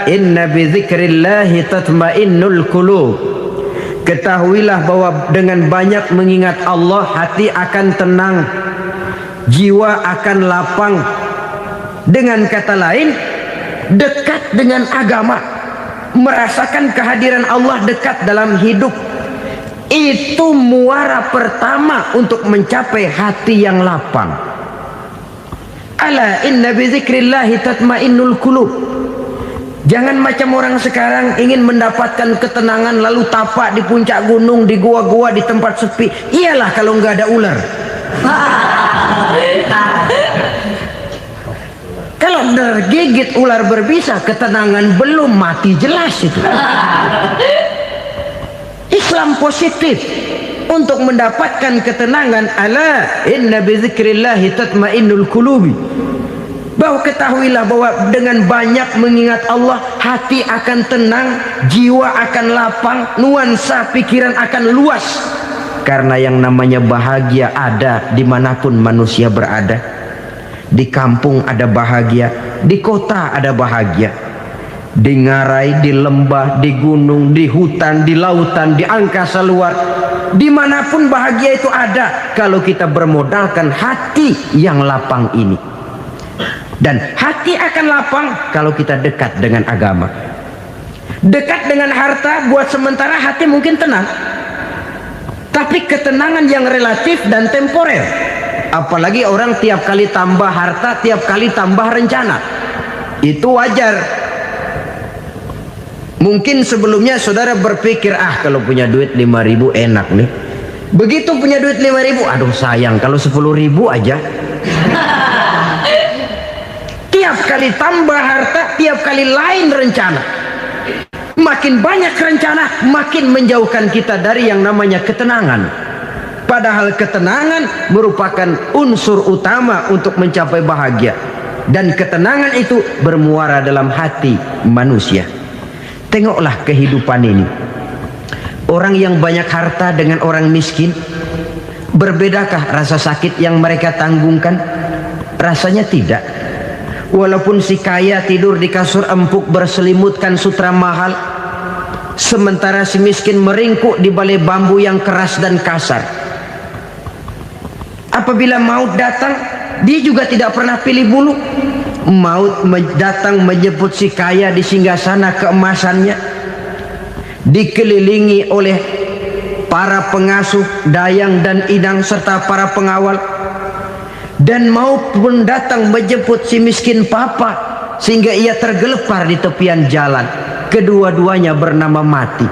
inna bi dzikrillahi tatmainnul qulub. Ketahuilah bahwa dengan banyak mengingat Allah, hati akan tenang, jiwa akan lapang. Dengan kata lain, dekat dengan agama, merasakan kehadiran Allah dekat dalam hidup. Itu muara pertama untuk mencapai hati yang lapang. Ala inna bi dzikrillahi tatmainnul qulub. Jangan macam orang sekarang ingin mendapatkan ketenangan lalu tapak di puncak gunung, di gua-gua, di tempat sepi. Iyalah kalau nggak ada ular. Kalau tergigit ular berbisa, ketenangan belum, mati jelas itu. Islam positif untuk mendapatkan ketenangan. Ala inna bi dzikrillahi tatmainnul qulubi. Bahwa ketahuilah bahwa dengan banyak mengingat Allah, hati akan tenang, jiwa akan lapang, nuansa pikiran akan luas. Karena yang namanya bahagia ada dimanapun manusia berada. Di kampung ada bahagia, di kota ada bahagia, di ngarai, di lembah, di gunung, di hutan, di lautan, di angkasa luar, dimanapun bahagia itu ada kalau kita bermodalkan hati yang lapang ini. Dan hati akan lapang kalau kita dekat dengan agama. Dekat dengan harta buat sementara hati mungkin tenang, tapi ketenangan yang relatif dan temporer. Apalagi orang tiap kali tambah harta, tiap kali tambah rencana. Itu wajar. Mungkin sebelumnya saudara berpikir, kalau punya duit 5.000 enak nih. Begitu punya duit 5.000, aduh sayang kalau 10.000 aja. Tiap kali tambah harta, tiap kali lain rencana. Makin banyak rencana, makin menjauhkan kita dari yang namanya ketenangan. Padahal ketenangan merupakan unsur utama untuk mencapai bahagia. Dan ketenangan itu bermuara dalam hati manusia. Tengoklah kehidupan ini. Orang yang banyak harta dengan orang miskin, berbedakah rasa sakit yang mereka tanggungkan? Rasanya tidak. Walaupun si kaya tidur di kasur empuk berselimutkan sutra mahal, sementara si miskin meringkuk di balai bambu yang keras dan kasar. Apabila maut datang, dia juga tidak pernah pilih bulu. Maut datang menjemput si kaya di singgasana keemasannya, dikelilingi oleh para pengasuh, dayang dan inang serta para pengawal. Dan maut pun datang menjemput si miskin papa sehingga ia tergelepar di tepian jalan. Kedua-duanya bernama mati.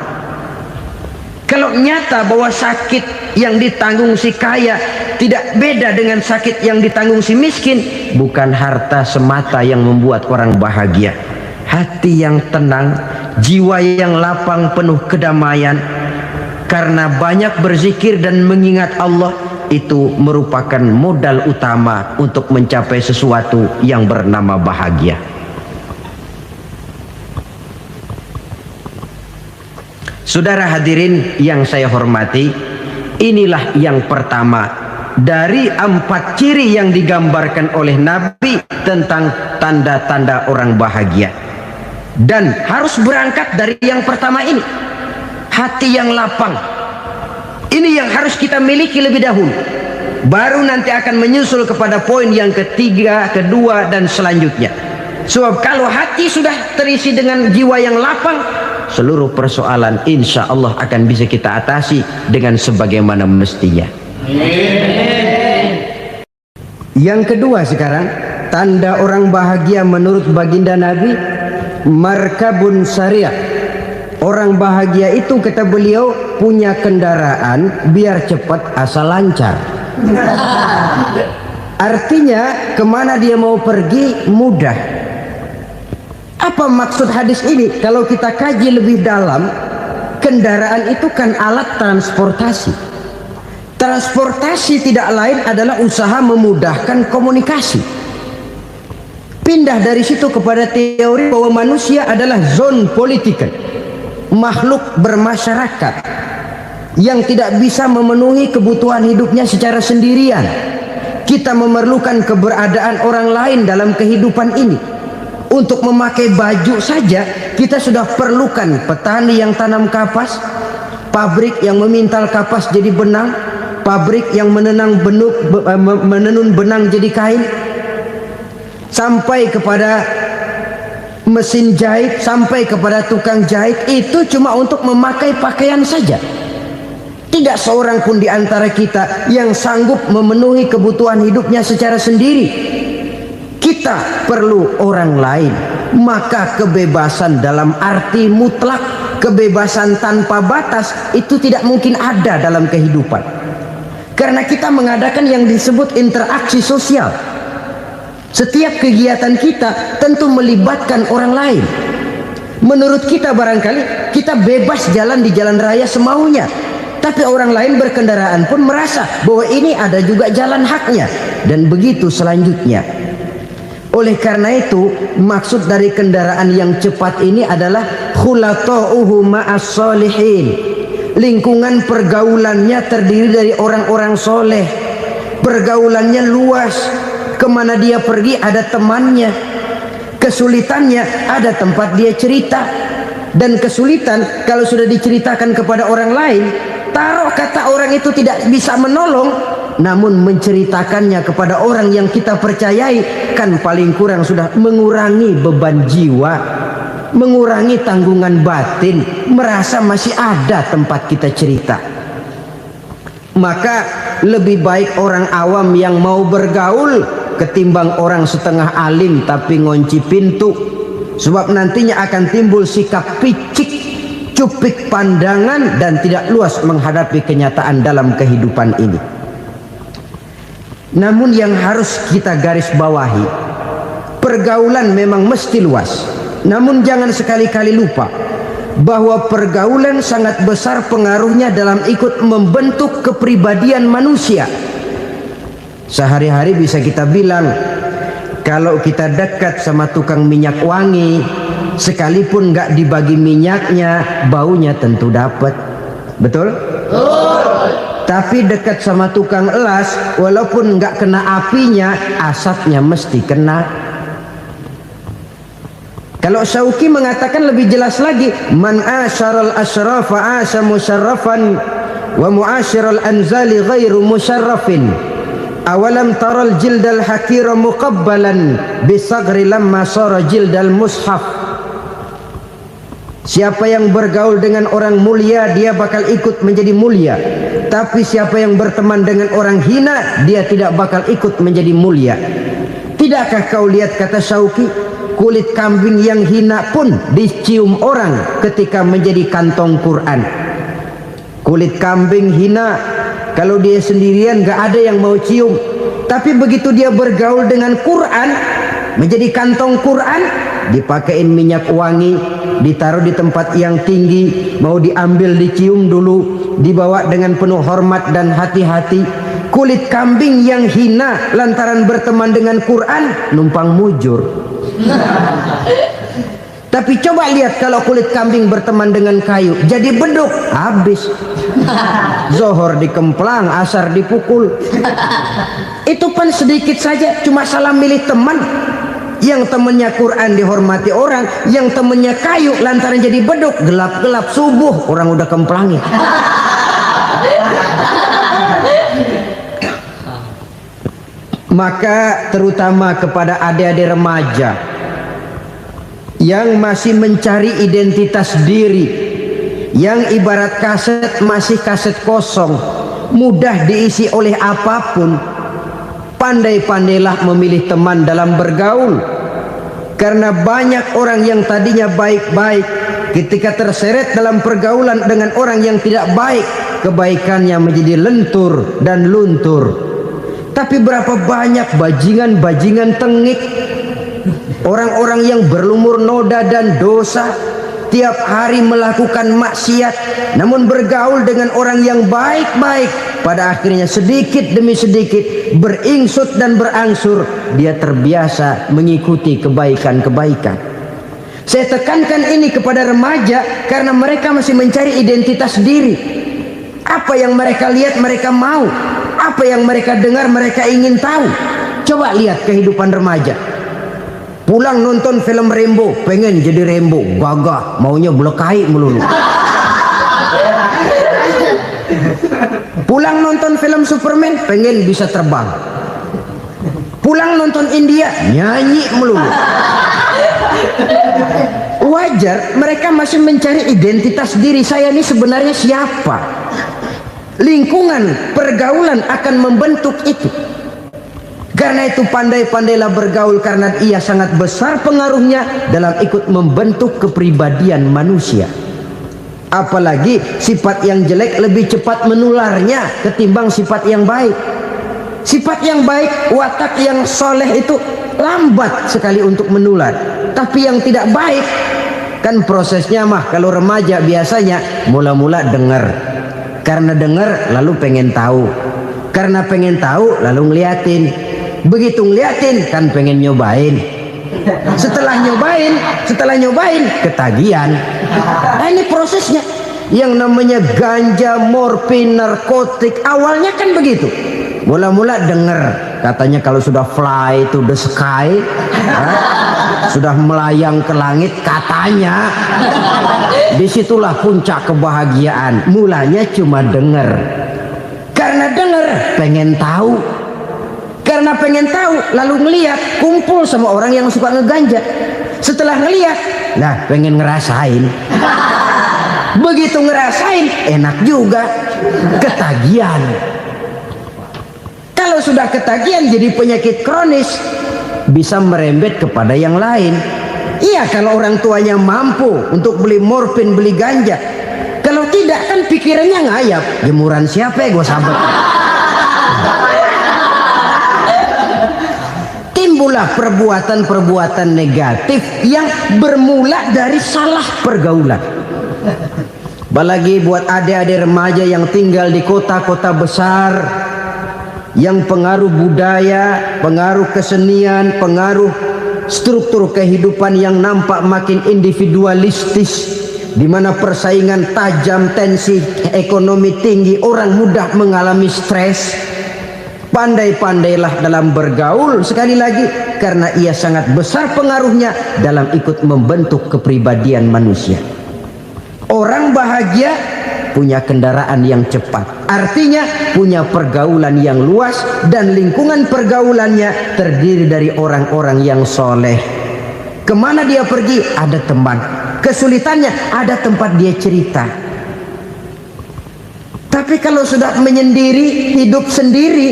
Kalau nyata bahwa sakit yang ditanggung si kaya tidak beda dengan sakit yang ditanggung si miskin, bukan harta semata yang membuat orang bahagia. Hati yang tenang, jiwa yang lapang penuh kedamaian karena banyak berzikir dan mengingat Allah, itu merupakan modal utama untuk mencapai sesuatu yang bernama bahagia. Saudara hadirin yang saya hormati, inilah yang pertama dari 4 ciri yang digambarkan oleh Nabi tentang tanda-tanda orang bahagia. Dan harus berangkat dari yang pertama ini, hati yang lapang. Ini yang harus kita miliki lebih dahulu. Baru nanti akan menyusul kepada poin yang ketiga, kedua, dan selanjutnya. Sebab kalau hati sudah terisi dengan jiwa yang lapang, seluruh persoalan insya Allah akan bisa kita atasi dengan sebagaimana mestinya. Yang kedua sekarang, tanda orang bahagia menurut baginda Nabi, markabun sari'. Orang bahagia itu, kata beliau, punya kendaraan biar cepat asal lancar. Artinya kemana dia mau pergi mudah. Apa maksud hadis ini? Kalau kita kaji lebih dalam, kendaraan itu kan alat transportasi. Transportasi tidak lain adalah usaha memudahkan komunikasi. Pindah dari situ kepada teori bahwa manusia adalah zon political, makhluk bermasyarakat yang tidak bisa memenuhi kebutuhan hidupnya secara sendirian. Kita memerlukan keberadaan orang lain dalam kehidupan ini. Untuk memakai baju saja kita sudah perlukan petani yang tanam kapas, pabrik yang memintal kapas jadi benang, pabrik yang menenun benang jadi kain, sampai kepada mesin jahit, sampai kepada tukang jahit. Itu cuma untuk memakai pakaian saja. Tidak seorang pun di antara kita yang sanggup memenuhi kebutuhan hidupnya secara sendiri. Kita perlu orang lain. Maka kebebasan dalam arti mutlak, kebebasan tanpa batas, itu tidak mungkin ada dalam kehidupan. Karena kita mengadakan yang disebut interaksi sosial. Setiap kegiatan kita tentu melibatkan orang lain. Menurut kita barangkali kita bebas jalan di jalan raya semaunya, tapi orang lain berkendaraan pun merasa bahwa ini ada juga jalan haknya, dan begitu selanjutnya. Oleh karena itu, maksud dari kendaraan yang cepat ini adalah khulata'uhu ma'as solihin. Lingkungan pergaulannya terdiri dari orang-orang soleh. Pergaulannya luas. Kemana dia pergi ada temannya. Kesulitannya ada tempat dia cerita. Dan kesulitan kalau sudah diceritakan kepada orang lain, taruh kata orang itu tidak bisa menolong, namun menceritakannya kepada orang yang kita percayai, kan paling kurang sudah mengurangi beban jiwa, mengurangi tanggungan batin, merasa masih ada tempat kita cerita. Maka lebih baik orang awam yang mau bergaul ketimbang orang setengah alim tapi ngunci pintu. Sebab nantinya akan timbul sikap picik, cupik pandangan, dan tidak luas menghadapi kenyataan dalam kehidupan ini. Namun yang harus kita garis bawahi, pergaulan memang mesti luas. Namun jangan sekali-kali lupa bahwa pergaulan sangat besar pengaruhnya dalam ikut membentuk kepribadian manusia. Sehari-hari bisa kita bilang, kalau kita dekat sama tukang minyak wangi, sekalipun nggak dibagi minyaknya, baunya tentu dapat. Betul? Tapi dekat sama tukang elas, walaupun nggak kena apinya, asapnya mesti kena. Kalau Syauqi mengatakan lebih jelas lagi, man asyaral asrafa asa musyarrafan wa muasyiral anzali ghairu musyarrafin. Awalam taral jildal hakira muqabbalan bisagri lamma sara jildal mushaf. Siapa yang bergaul dengan orang mulia, dia bakal ikut menjadi mulia. Tapi siapa yang berteman dengan orang hina, dia tidak bakal ikut menjadi mulia. Tidakkah kau lihat, kata Syauqi, kulit kambing yang hina pun dicium orang ketika menjadi kantong Quran. Kulit kambing hina, kalau dia sendirian gak ada yang mau cium. Tapi begitu dia bergaul dengan Quran, menjadi kantong Quran, dipakein minyak wangi, ditaruh di tempat yang tinggi, mau diambil dicium dulu, dibawa dengan penuh hormat dan hati-hati. Kulit kambing yang hina lantaran berteman dengan Quran, numpang mujur. Tapi coba lihat kalau kulit kambing berteman dengan kayu, jadi beduk, habis. Zohor dikemplang, asar dipukul. Itu pun sedikit saja, cuma salah milih teman. Yang temannya Quran dihormati orang, yang temannya kayu lantaran jadi beduk, gelap-gelap subuh orang udah kemplangi. Maka terutama kepada adik-adik remaja yang masih mencari identitas diri, yang ibarat kaset masih kaset kosong, mudah diisi oleh apapun, pandai-pandailah memilih teman dalam bergaul. Karena banyak orang yang tadinya baik-baik, ketika terseret dalam pergaulan dengan orang yang tidak baik, kebaikannya menjadi lentur dan luntur. Tapi berapa banyak bajingan-bajingan tengik, orang-orang yang berlumur noda dan dosa, tiap hari melakukan maksiat, namun bergaul dengan orang yang baik-baik, pada akhirnya sedikit demi sedikit beringsut dan berangsur dia terbiasa mengikuti kebaikan-kebaikan. Saya tekankan ini kepada remaja karena mereka masih mencari identitas diri. Apa yang mereka lihat mereka mau, apa yang mereka dengar mereka ingin tahu. Coba lihat kehidupan remaja. Pulang nonton film Rambo, pengen jadi Rambo, gagah, maunya belekai melulu. Pulang nonton film Superman, pengen bisa terbang. Pulang nonton India, nyanyi melulu. Wajar, mereka masih mencari identitas diri. Saya ini sebenarnya siapa? Lingkungan, pergaulan akan membentuk itu. Karena itu pandai-pandailah bergaul, karena ia sangat besar pengaruhnya dalam ikut membentuk kepribadian manusia. Apalagi sifat yang jelek lebih cepat menularnya ketimbang sifat yang baik. Sifat yang baik, watak yang soleh itu lambat sekali untuk menular. Tapi yang tidak baik, kan prosesnya mah kalau remaja biasanya mula-mula dengar. Karena dengar lalu pengen tahu. Karena pengen tahu lalu ngeliatin. Begitu ngeliatin kan pengen nyobain. Setelah nyobain ketagihan. Nah, ini prosesnya. Yang namanya ganja, morfin, narkotik awalnya kan begitu. Mula-mula denger katanya kalau sudah fly to the sky, sudah melayang ke langit katanya, disitulah puncak kebahagiaan. Mulanya cuma denger. Karena denger pengen tahu. Karena pengen tahu lalu ngeliat, kumpul sama orang yang suka ngeganja. Setelah ngeliat, nah pengen ngerasain. Begitu ngerasain enak juga, ketagihan. Kalau sudah ketagihan jadi penyakit kronis, bisa merembet kepada yang lain. Iya, kalau orang tuanya mampu untuk beli morfin, beli ganja. Kalau tidak kan pikirannya ngayap, jemuran siapa ya gue sahabat. Timbullah perbuatan-perbuatan negatif yang bermula dari salah pergaulan. Apalagi buat adik-adik remaja yang tinggal di kota-kota besar, yang pengaruh budaya, pengaruh kesenian, pengaruh struktur kehidupan yang nampak makin individualistis, di mana persaingan tajam, tensi ekonomi tinggi, orang mudah mengalami stres. Pandai-pandailah dalam bergaul, sekali lagi, karena ia sangat besar pengaruhnya dalam ikut membentuk kepribadian manusia. Orang bahagia punya kendaraan yang cepat, artinya punya pergaulan yang luas, dan lingkungan pergaulannya terdiri dari orang-orang yang soleh. Kemana dia pergi ada teman, kesulitannya ada tempat dia cerita. Tapi kalau sudah menyendiri, hidup sendiri,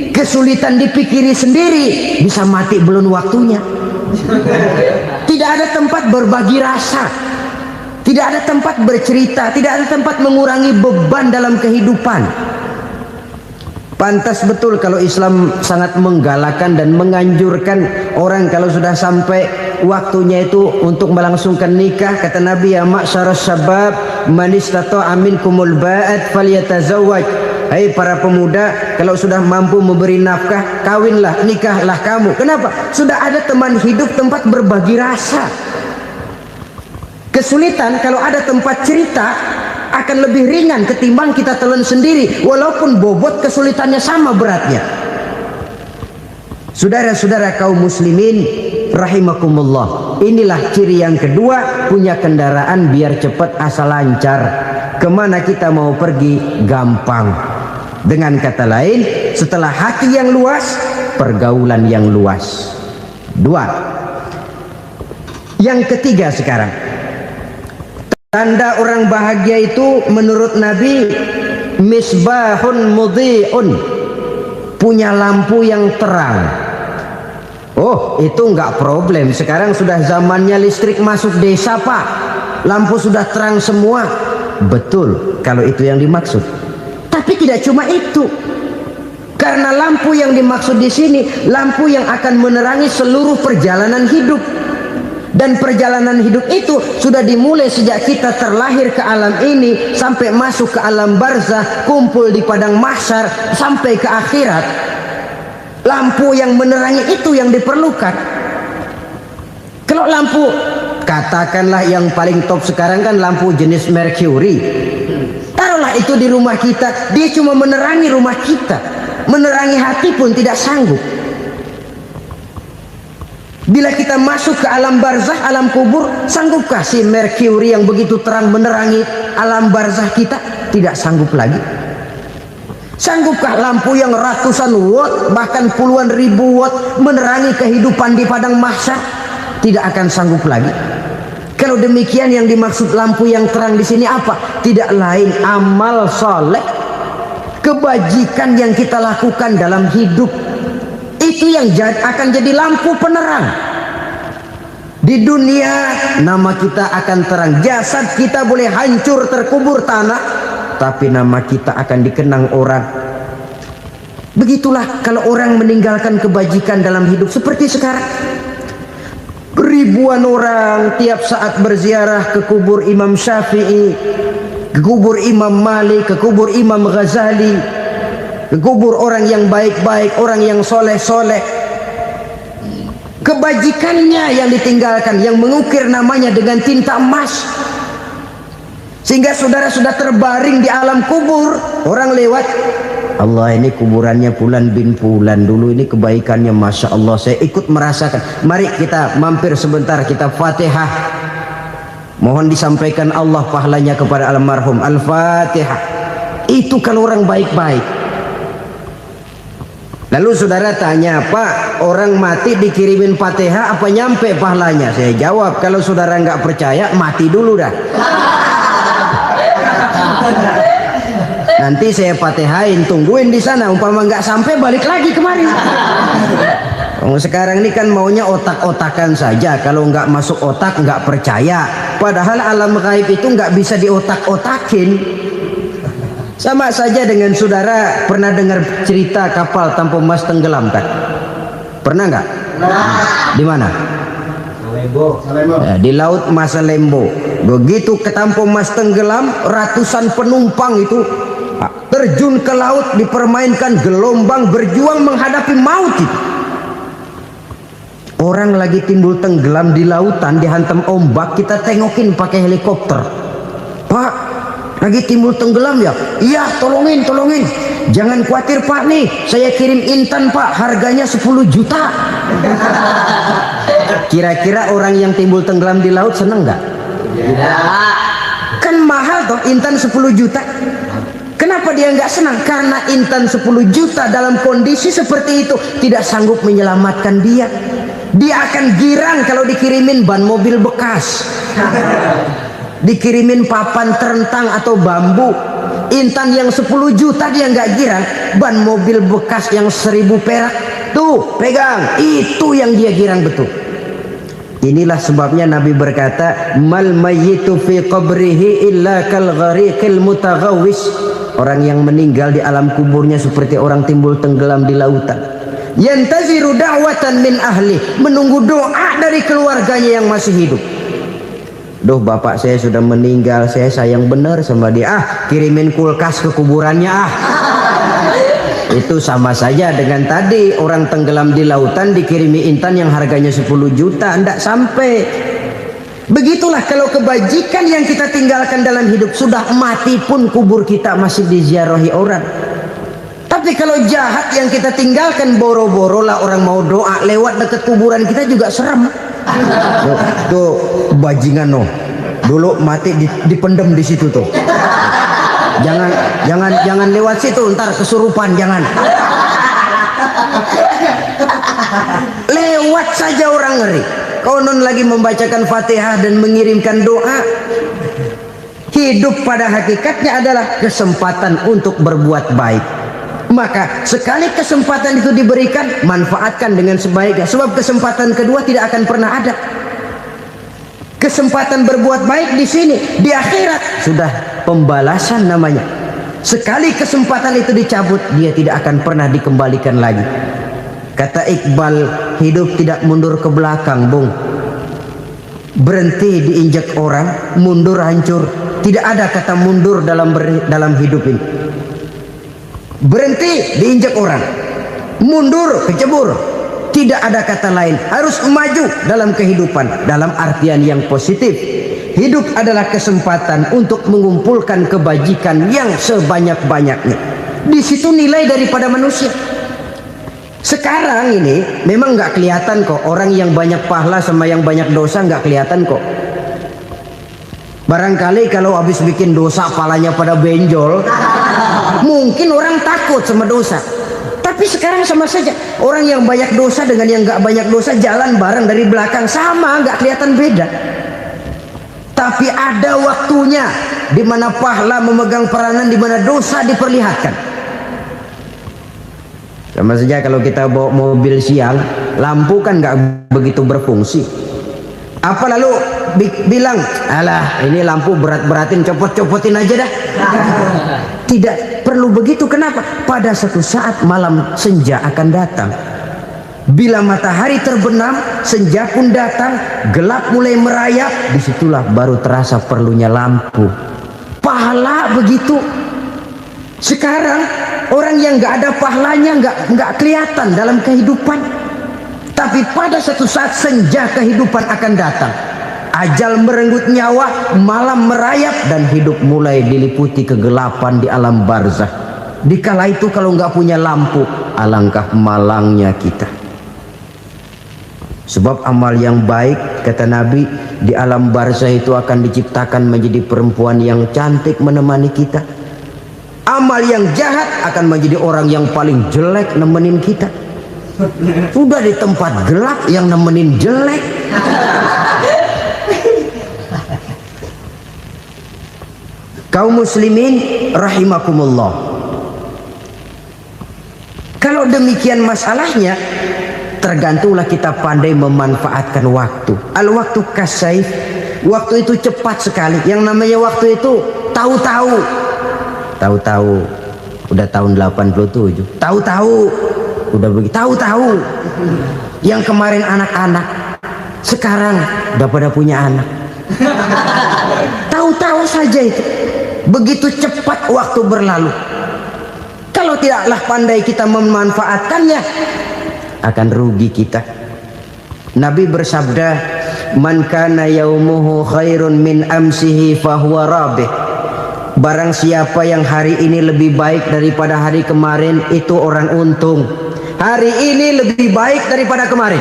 kesulitan dipikiri sendiri, bisa mati belum waktunya. Tidak ada tempat berbagi rasa, tidak ada tempat bercerita, tidak ada tempat mengurangi beban dalam kehidupan. Pantas betul kalau Islam sangat menggalakkan dan menganjurkan orang kalau sudah sampai waktunya itu untuk melangsungkan nikah. Kata Nabi, ya ma'syaras syabab man istata'a minkumul ba'at falyatazawwaj. Hai para pemuda, kalau sudah mampu memberi nafkah, kawinlah, nikahlah kamu. Kenapa? Sudah ada teman hidup, tempat berbagi rasa. Kesulitan kalau ada tempat cerita akan lebih ringan ketimbang kita telan sendiri, walaupun bobot kesulitannya sama beratnya. Saudara-saudara kaum muslimin rahimakumullah, inilah ciri yang kedua, punya kendaraan biar cepat asal lancar. Kemana kita mau pergi gampang. Dengan kata lain, setelah hati yang luas, pergaulan yang luas. Dua. Yang ketiga sekarang, tanda orang bahagia itu menurut Nabi, misbahun mudhi'un, punya lampu yang terang. Oh, itu nggak problem. Sekarang sudah zamannya listrik masuk desa, Pak. Lampu sudah terang semua. Betul, kalau itu yang dimaksud. Tapi tidak cuma itu. Karena lampu yang dimaksud di sini, lampu yang akan menerangi seluruh perjalanan hidup. Dan perjalanan hidup itu sudah dimulai sejak kita terlahir ke alam ini sampai masuk ke alam barzah, kumpul di padang mahsyar sampai ke akhirat. Lampu yang menerangi itu yang diperlukan. Kalau lampu, katakanlah yang paling top sekarang kan lampu jenis Mercury. Taruhlah itu di rumah kita, dia cuma menerangi rumah kita, menerangi hati pun tidak sanggup. Bila kita masuk ke alam barzah, alam kubur, sanggupkah si Mercury yang begitu terang menerangi alam barzah kita? Tidak sanggup lagi. Sanggupkah lampu yang ratusan watt, bahkan puluhan ribu watt menerangi kehidupan di padang mahsyar? Tidak akan sanggup lagi. Kalau demikian, yang dimaksud lampu yang terang di sini apa? Tidak lain amal soleh, kebajikan yang kita lakukan dalam hidup. Itu yang akan jadi lampu penerang. Di dunia nama kita akan terang. Jasad kita boleh hancur terkubur tanah, tapi nama kita akan dikenang orang. Begitulah kalau orang meninggalkan kebajikan dalam hidup seperti sekarang. Ribuan orang tiap saat berziarah ke kubur Imam Syafi'i, ke kubur Imam Malik, ke kubur Imam Ghazali, ke kubur orang yang baik-baik, orang yang soleh-soleh. Kebajikannya yang ditinggalkan, yang mengukir namanya dengan tinta emas. Sehingga saudara sudah terbaring di alam kubur, orang lewat, Allah, ini kuburannya Fulan bin Fulan, dulu ini kebaikannya Masya Allah, saya ikut merasakan. Mari kita mampir sebentar, kita Fatihah. Mohon disampaikan Allah pahalanya kepada almarhum. Al-Fatihah. Itu kalau orang baik-baik. Lalu saudara tanya, Pak, orang mati dikirimin Fatihah apa nyampe pahalanya? Saya jawab, kalau saudara nggak percaya, mati dulu dah. Nanti saya Fatihain, tungguin di sana. Umpama nggak sampai, balik lagi kemari. Sekarang ini kan maunya otak-otakan saja. Kalau nggak masuk otak, nggak percaya. Padahal alam gaib itu nggak bisa diotak-otakin. Sama saja dengan saudara pernah dengar cerita kapal Tampo Mas tenggelam kan? Pernah nggak? Di mana? Di laut Masalembo. Begitu ke Tampo Mas tenggelam, ratusan penumpang itu terjun ke laut, dipermainkan gelombang, berjuang menghadapi maut itu. Orang lagi timbul tenggelam di lautan, dihantam ombak, kita tengokin pakai helikopter. Pak, lagi timbul tenggelam ya? Iya, tolongin. Jangan khawatir Pak, nih saya kirim intan Pak, harganya 10 juta. Kira-kira orang yang timbul tenggelam di laut seneng nggak? Tidak. Kan mahal toh intan 10 juta. Kenapa dia nggak senang? Karena intan 10 juta dalam kondisi seperti itu tidak sanggup menyelamatkan dia. Dia akan girang kalau dikirimin ban mobil bekas, dikirimin papan terentang atau bambu. Intan yang 10 juta dia nggak girang, ban mobil bekas yang 1000 perak tuh pegang, itu yang dia girang betul. Inilah sebabnya Nabi berkata, mal mayyitu fi qabrihi illa kal ghariqil mutaghawwis. Orang yang meninggal di alam kuburnya seperti orang timbul tenggelam di lautan. Yantaziru da'watan min ahli, menunggu doa dari keluarganya yang masih hidup. Duh, bapak saya sudah meninggal, saya sayang benar sama dia. Kirimin kulkas ke kuburannya Itu sama saja dengan tadi orang tenggelam di lautan dikirimi intan yang harganya 10 juta, tidak sampai. Begitulah kalau kebajikan yang kita tinggalkan dalam hidup, sudah mati pun kubur kita masih diziarahi orang. Tapi kalau jahat yang kita tinggalkan, boro-boro lah orang mau doa lewat dekat kuburan kita juga serem. Tuh bajingan dulu mati dipendem di situ tuh. Jangan lewat situ, ntar kesurupan, jangan. Lewat saja orang ngeri. Konon lagi membacakan Fatihah dan mengirimkan doa. Hidup pada hakikatnya adalah kesempatan untuk berbuat baik, Maka sekali kesempatan itu diberikan, manfaatkan dengan sebaiknya. Sebab kesempatan kedua tidak akan pernah ada. Kesempatan berbuat baik di sini, di akhirat sudah pembalasan namanya. Sekali kesempatan itu dicabut, dia tidak akan pernah dikembalikan lagi. Kata Iqbal, hidup tidak mundur ke belakang, Bung. Berhenti diinjak orang, mundur hancur. Tidak ada kata mundur dalam hidup ini. Berhenti diinjak orang, mundur kecebur. Tidak ada kata lain. Harus maju dalam kehidupan, dalam artian yang positif. Hidup adalah kesempatan untuk mengumpulkan kebajikan yang sebanyak-banyaknya. Di situ nilai daripada manusia. Sekarang ini memang nggak kelihatan kok, orang yang banyak pahala sama yang banyak dosa nggak kelihatan kok. Barangkali kalau habis bikin dosa palanya pada benjol, mungkin orang takut sama dosa. Tapi sekarang sama saja, orang yang banyak dosa dengan yang nggak banyak dosa jalan bareng dari belakang, sama, nggak kelihatan beda. Tapi ada waktunya di mana pahala memegang peranan, di mana dosa diperlihatkan. Sama saja kalau kita bawa mobil siang, lampu kan nggak begitu berfungsi. Apa lalu bilang, alah ini lampu berat-beratin, copot-copotin aja dah. Tidak perlu begitu. Kenapa? Pada suatu saat malam senja akan datang. Bila matahari terbenam, senja pun datang, gelap mulai merayap. Disitulah baru terasa perlunya lampu. Pahala begitu. Sekarang orang yang nggak ada pahalanya nggak kelihatan dalam kehidupan. Tapi pada suatu saat senja kehidupan akan datang. Ajal merenggut nyawa, malam merayap, dan hidup mulai diliputi kegelapan di alam barzah. Dikala itu kalau nggak punya lampu, alangkah malangnya kita. Sebab amal yang baik, kata Nabi, di alam barzah itu akan diciptakan menjadi perempuan yang cantik menemani kita. Amal yang jahat akan menjadi orang yang paling jelek nemenin kita. Sudah di tempat gelap yang nemenin jelek. Kaum muslimin rahimakumullah. Kalau demikian masalahnya, tergantunglah kita pandai memanfaatkan waktu. Al-waktu kasayf. Waktu itu cepat sekali. Yang namanya waktu itu tahu-tahu. Tahu-tahu. Udah tahun 87. Tahu-tahu. Udah begitu. Tahu-tahu. Yang kemarin anak-anak, sekarang udah pada punya anak. Tahu-tahu saja itu. Begitu cepat waktu berlalu. Kalau tidaklah pandai kita memanfaatkannya, akan rugi kita. Nabi bersabda, man kana yaumuhu khairun min amsihi fahuwa rabih. Barang siapa yang hari ini lebih baik daripada hari kemarin, itu orang untung. Hari ini lebih baik daripada kemarin.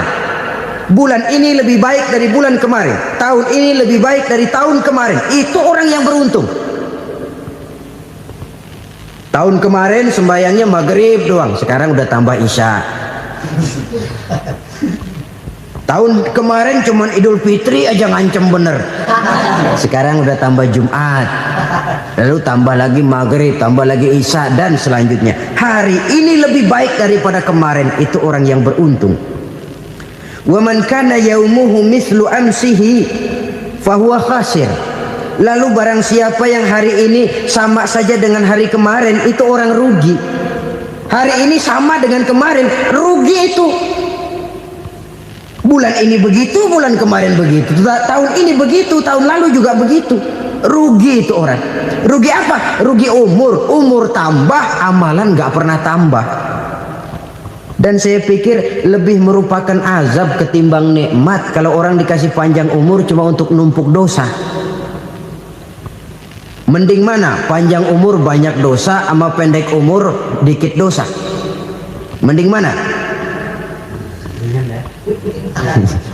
Bulan ini lebih baik dari bulan kemarin. Tahun ini lebih baik dari tahun kemarin. Itu orang yang beruntung. Tahun kemarin sembayangnya maghrib doang, sekarang udah tambah isya. Tahun kemarin cuman Idul Fitri aja ngancem bener, sekarang udah tambah Jumat, lalu tambah lagi maghrib, tambah lagi isya, dan selanjutnya. Hari ini lebih baik daripada kemarin, itu orang yang beruntung. Wa man kana yaumuhu mislu amsihi fahuwa khasir. Lalu barang siapa yang hari ini sama saja dengan hari kemarin, itu orang rugi. Hari ini sama dengan kemarin, rugi itu. Bulan ini begitu, bulan kemarin begitu, tahun ini begitu, tahun lalu juga begitu. Rugi itu orang. Rugi apa? Rugi umur. Umur tambah, amalan gak pernah tambah. Dan saya pikir lebih merupakan azab ketimbang nikmat kalau orang dikasih panjang umur cuma untuk numpuk dosa. Mending mana? Panjang umur banyak dosa sama pendek umur dikit dosa? Mending mana?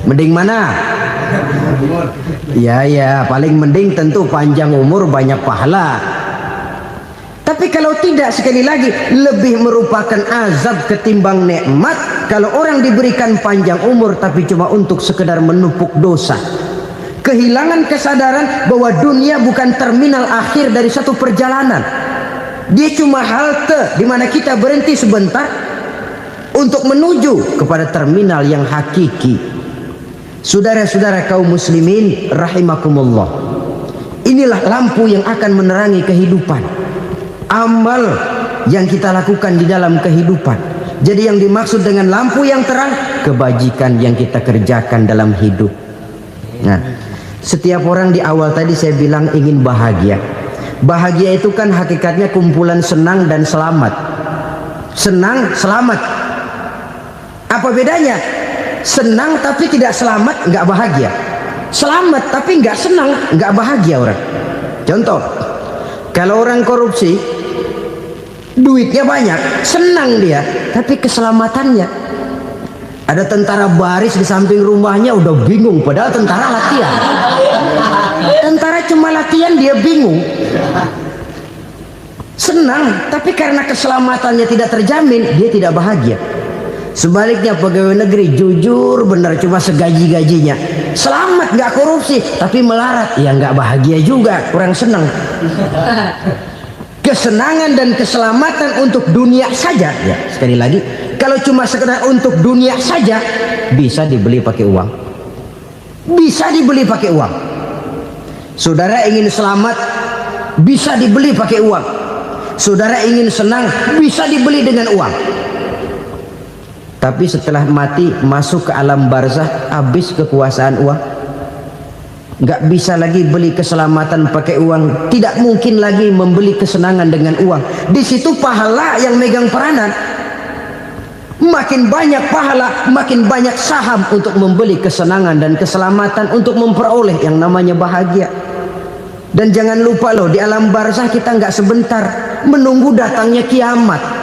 Mending mana? Ya, paling mending tentu panjang umur banyak pahala. Tapi kalau tidak, sekali lagi, lebih merupakan azab ketimbang nikmat kalau orang diberikan panjang umur tapi cuma untuk sekedar menumpuk dosa. Kehilangan kesadaran bahwa dunia bukan terminal akhir dari satu perjalanan. Dia cuma halte di mana kita berhenti sebentar untuk menuju kepada terminal yang hakiki. Saudara-saudara kaum muslimin rahimakumullah, inilah lampu yang akan menerangi kehidupan, amal yang kita lakukan di dalam kehidupan. Jadi yang dimaksud dengan lampu yang terang, kebajikan yang kita kerjakan dalam hidup. Nah, setiap orang di awal tadi saya bilang ingin bahagia. Bahagia itu kan hakikatnya kumpulan senang dan selamat. Senang, selamat. Apa bedanya? Senang tapi tidak selamat, nggak bahagia. Selamat tapi nggak senang, nggak bahagia orang. Contoh, kalau orang korupsi, duitnya banyak, senang dia, tapi keselamatannya. Ada tentara baris di samping rumahnya udah bingung, padahal tentara latihan. Tentara cuma latihan, dia bingung. Senang, tapi karena keselamatannya tidak terjamin, dia tidak bahagia. Sebaliknya pegawai negeri jujur benar, cuma segaji-gajinya, selamat nggak korupsi, tapi melarat, ya nggak bahagia juga, kurang senang. Kesenangan dan keselamatan untuk dunia saja, ya sekali lagi, kalau cuma sekedar untuk dunia saja, bisa dibeli pakai uang. Bisa dibeli pakai uang. Saudara ingin selamat, bisa dibeli pakai uang. Saudara ingin senang, bisa dibeli dengan uang. Tapi setelah mati, masuk ke alam barzah, habis kekuasaan uang. Nggak bisa lagi beli keselamatan pakai uang, tidak mungkin lagi membeli kesenangan dengan uang. Di situ pahala yang megang peranan. Makin banyak pahala, makin banyak saham untuk membeli kesenangan dan keselamatan, untuk memperoleh yang namanya bahagia. Dan jangan lupa loh, di alam barzah kita nggak sebentar, menunggu datangnya kiamat.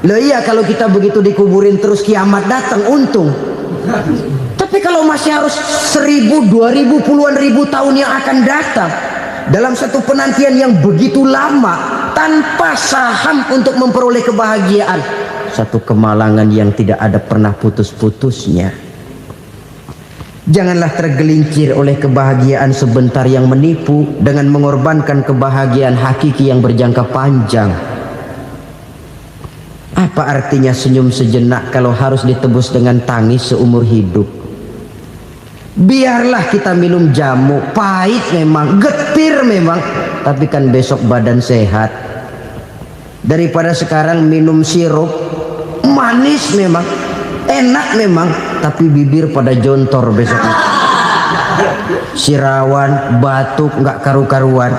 Loh iya, kalau kita begitu dikuburin terus kiamat datang, untung. Tapi kalau masih harus 1000, 2000, puluhan ribu tahun yang akan datang, dalam satu penantian yang begitu lama, tanpa saham untuk memperoleh kebahagiaan, satu kemalangan yang tidak ada pernah putus-putusnya. Janganlah tergelincir oleh kebahagiaan sebentar yang menipu dengan mengorbankan kebahagiaan hakiki yang berjangka panjang. Apa artinya senyum sejenak kalau harus ditebus dengan tangis seumur hidup? Biarlah kita minum jamu, pahit memang, getir memang, tapi kan besok badan sehat. Daripada sekarang minum sirup, manis memang, enak memang, tapi bibir pada jontor besok. Sirawan, batuk, nggak karu-karuan.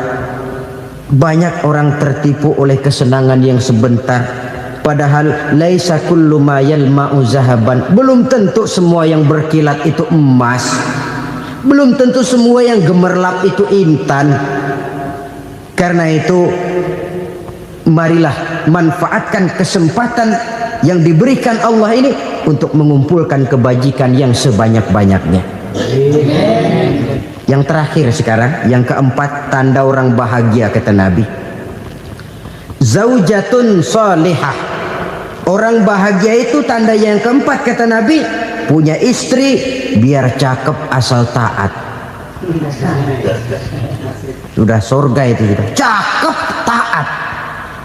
Banyak orang tertipu oleh kesenangan yang sebentar. Padahal laisa kullu ma yalma'u zahaban. Belum tentu semua yang berkilat itu emas. Belum tentu semua yang gemerlap itu intan. Karena itu, marilah manfaatkan kesempatan yang diberikan Allah ini untuk mengumpulkan kebajikan yang sebanyak-banyaknya. Yang terakhir sekarang, yang keempat, tanda orang bahagia kata Nabi. Zaujatun salihah. Orang bahagia itu tanda yang keempat kata Nabi, punya istri biar cakep asal taat. Sudah surga itu sudah. Cakep taat.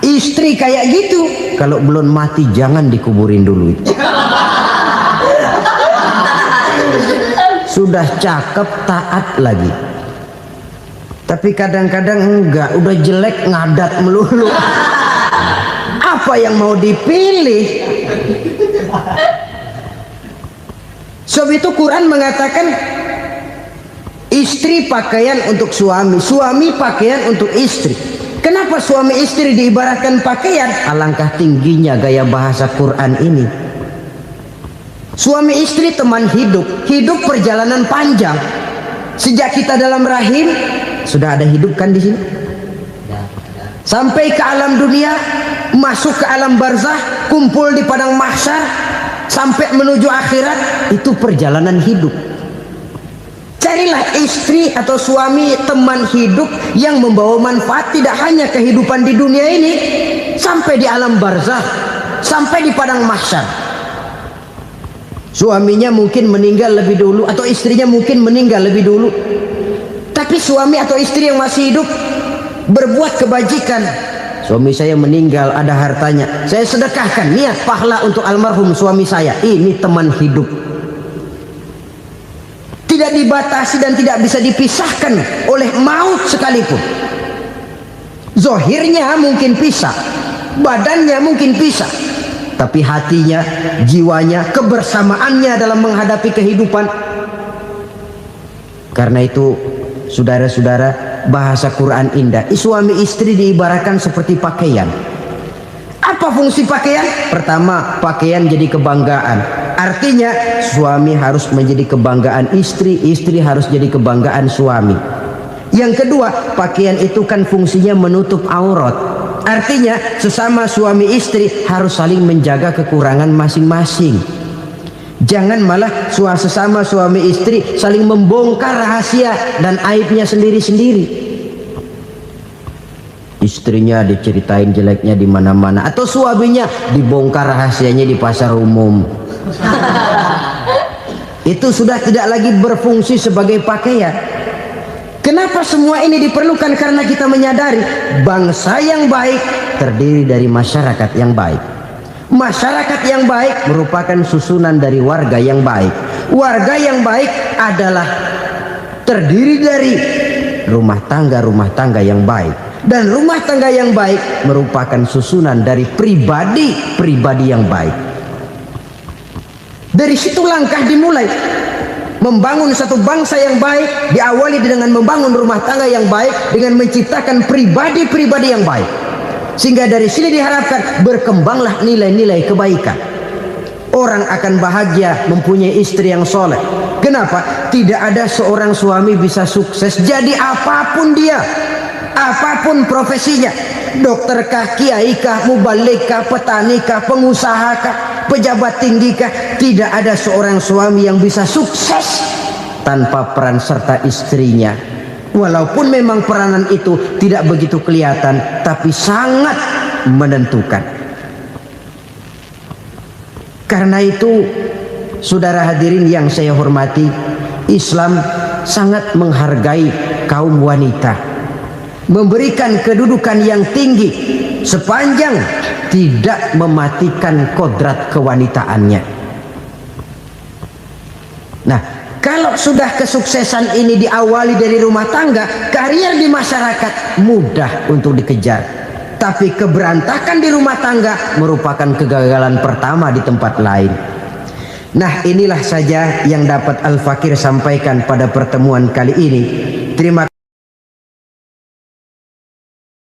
Istri kayak gitu, kalau belum mati jangan dikuburin dulu itu. Sudah cakep taat lagi. Tapi kadang-kadang enggak, udah jelek ngadat melulu. Apa yang mau dipilih? Sebab itu Quran mengatakan istri pakaian untuk suami, suami pakaian untuk istri. Kenapa suami istri diibaratkan pakaian? Alangkah tingginya gaya bahasa Quran ini. Suami istri teman hidup, hidup perjalanan panjang. Sejak kita dalam rahim sudah ada hidup kan di sini. Sampai ke alam dunia, masuk ke alam barzah, kumpul di padang mahsyar, sampai menuju akhirat, itu perjalanan hidup. Carilah istri atau suami teman hidup yang membawa manfaat tidak hanya kehidupan di dunia ini, sampai di alam barzah, sampai di padang mahsyar. Suaminya mungkin meninggal lebih dulu, atau istrinya mungkin meninggal lebih dulu, tapi suami atau istri yang masih hidup berbuat kebajikan, suami saya meninggal, ada hartanya, saya sedekahkan, niat pahala untuk almarhum suami saya. Ini teman hidup, tidak dibatasi dan tidak bisa dipisahkan oleh maut sekalipun. Zohirnya mungkin pisah, badannya mungkin pisah, tapi hatinya, jiwanya, kebersamaannya dalam menghadapi kehidupan. Karena itu saudara-saudara, bahasa Quran indah. Suami istri diibaratkan seperti pakaian. Apa fungsi pakaian? Pertama, pakaian jadi kebanggaan. Artinya suami harus menjadi kebanggaan istri, istri harus jadi kebanggaan suami. Yang kedua, pakaian itu kan fungsinya menutup aurat. Artinya sesama suami istri harus saling menjaga kekurangan masing-masing. Jangan malah sesama suami istri saling membongkar rahasia dan aibnya sendiri-sendiri. Istrinya diceritain jeleknya di mana-mana, atau suaminya dibongkar rahasianya di pasar umum. Itu sudah tidak lagi berfungsi sebagai pakaian. Kenapa semua ini diperlukan? Karena kita menyadari bangsa yang baik terdiri dari masyarakat yang baik. Masyarakat yang baik merupakan susunan dari warga yang baik. Warga yang baik adalah terdiri dari rumah tangga yang baik. Dan rumah tangga yang baik merupakan susunan dari pribadi yang baik. Dari situ langkah dimulai. Membangun satu bangsa yang baik diawali dengan membangun rumah tangga yang baik, dengan menciptakan pribadi-pribadi yang baik. Sehingga dari sini diharapkan berkembanglah nilai-nilai kebaikan. Orang akan bahagia mempunyai istri yang soleh. Kenapa? Tidak ada seorang suami bisa sukses jadi apapun dia, apapun profesinya. Dokter kah, kiai kah, mubalik kah, petani kah, pengusaha kah, pejabat tinggi kah. Tidak ada seorang suami yang bisa sukses tanpa peran serta istrinya. Walaupun memang peranan itu tidak begitu kelihatan, tapi sangat menentukan. Karena itu, saudara hadirin yang saya hormati, Islam sangat menghargai kaum wanita, memberikan kedudukan yang tinggi sepanjang tidak mematikan kodrat kewanitaannya. Nah, kalau sudah kesuksesan ini diawali dari rumah tangga, karier di masyarakat mudah untuk dikejar. Tapi keberantakan di rumah tangga merupakan kegagalan pertama di tempat lain. Nah, inilah saja yang dapat Al-Fakir sampaikan pada pertemuan kali ini. Terima kasih.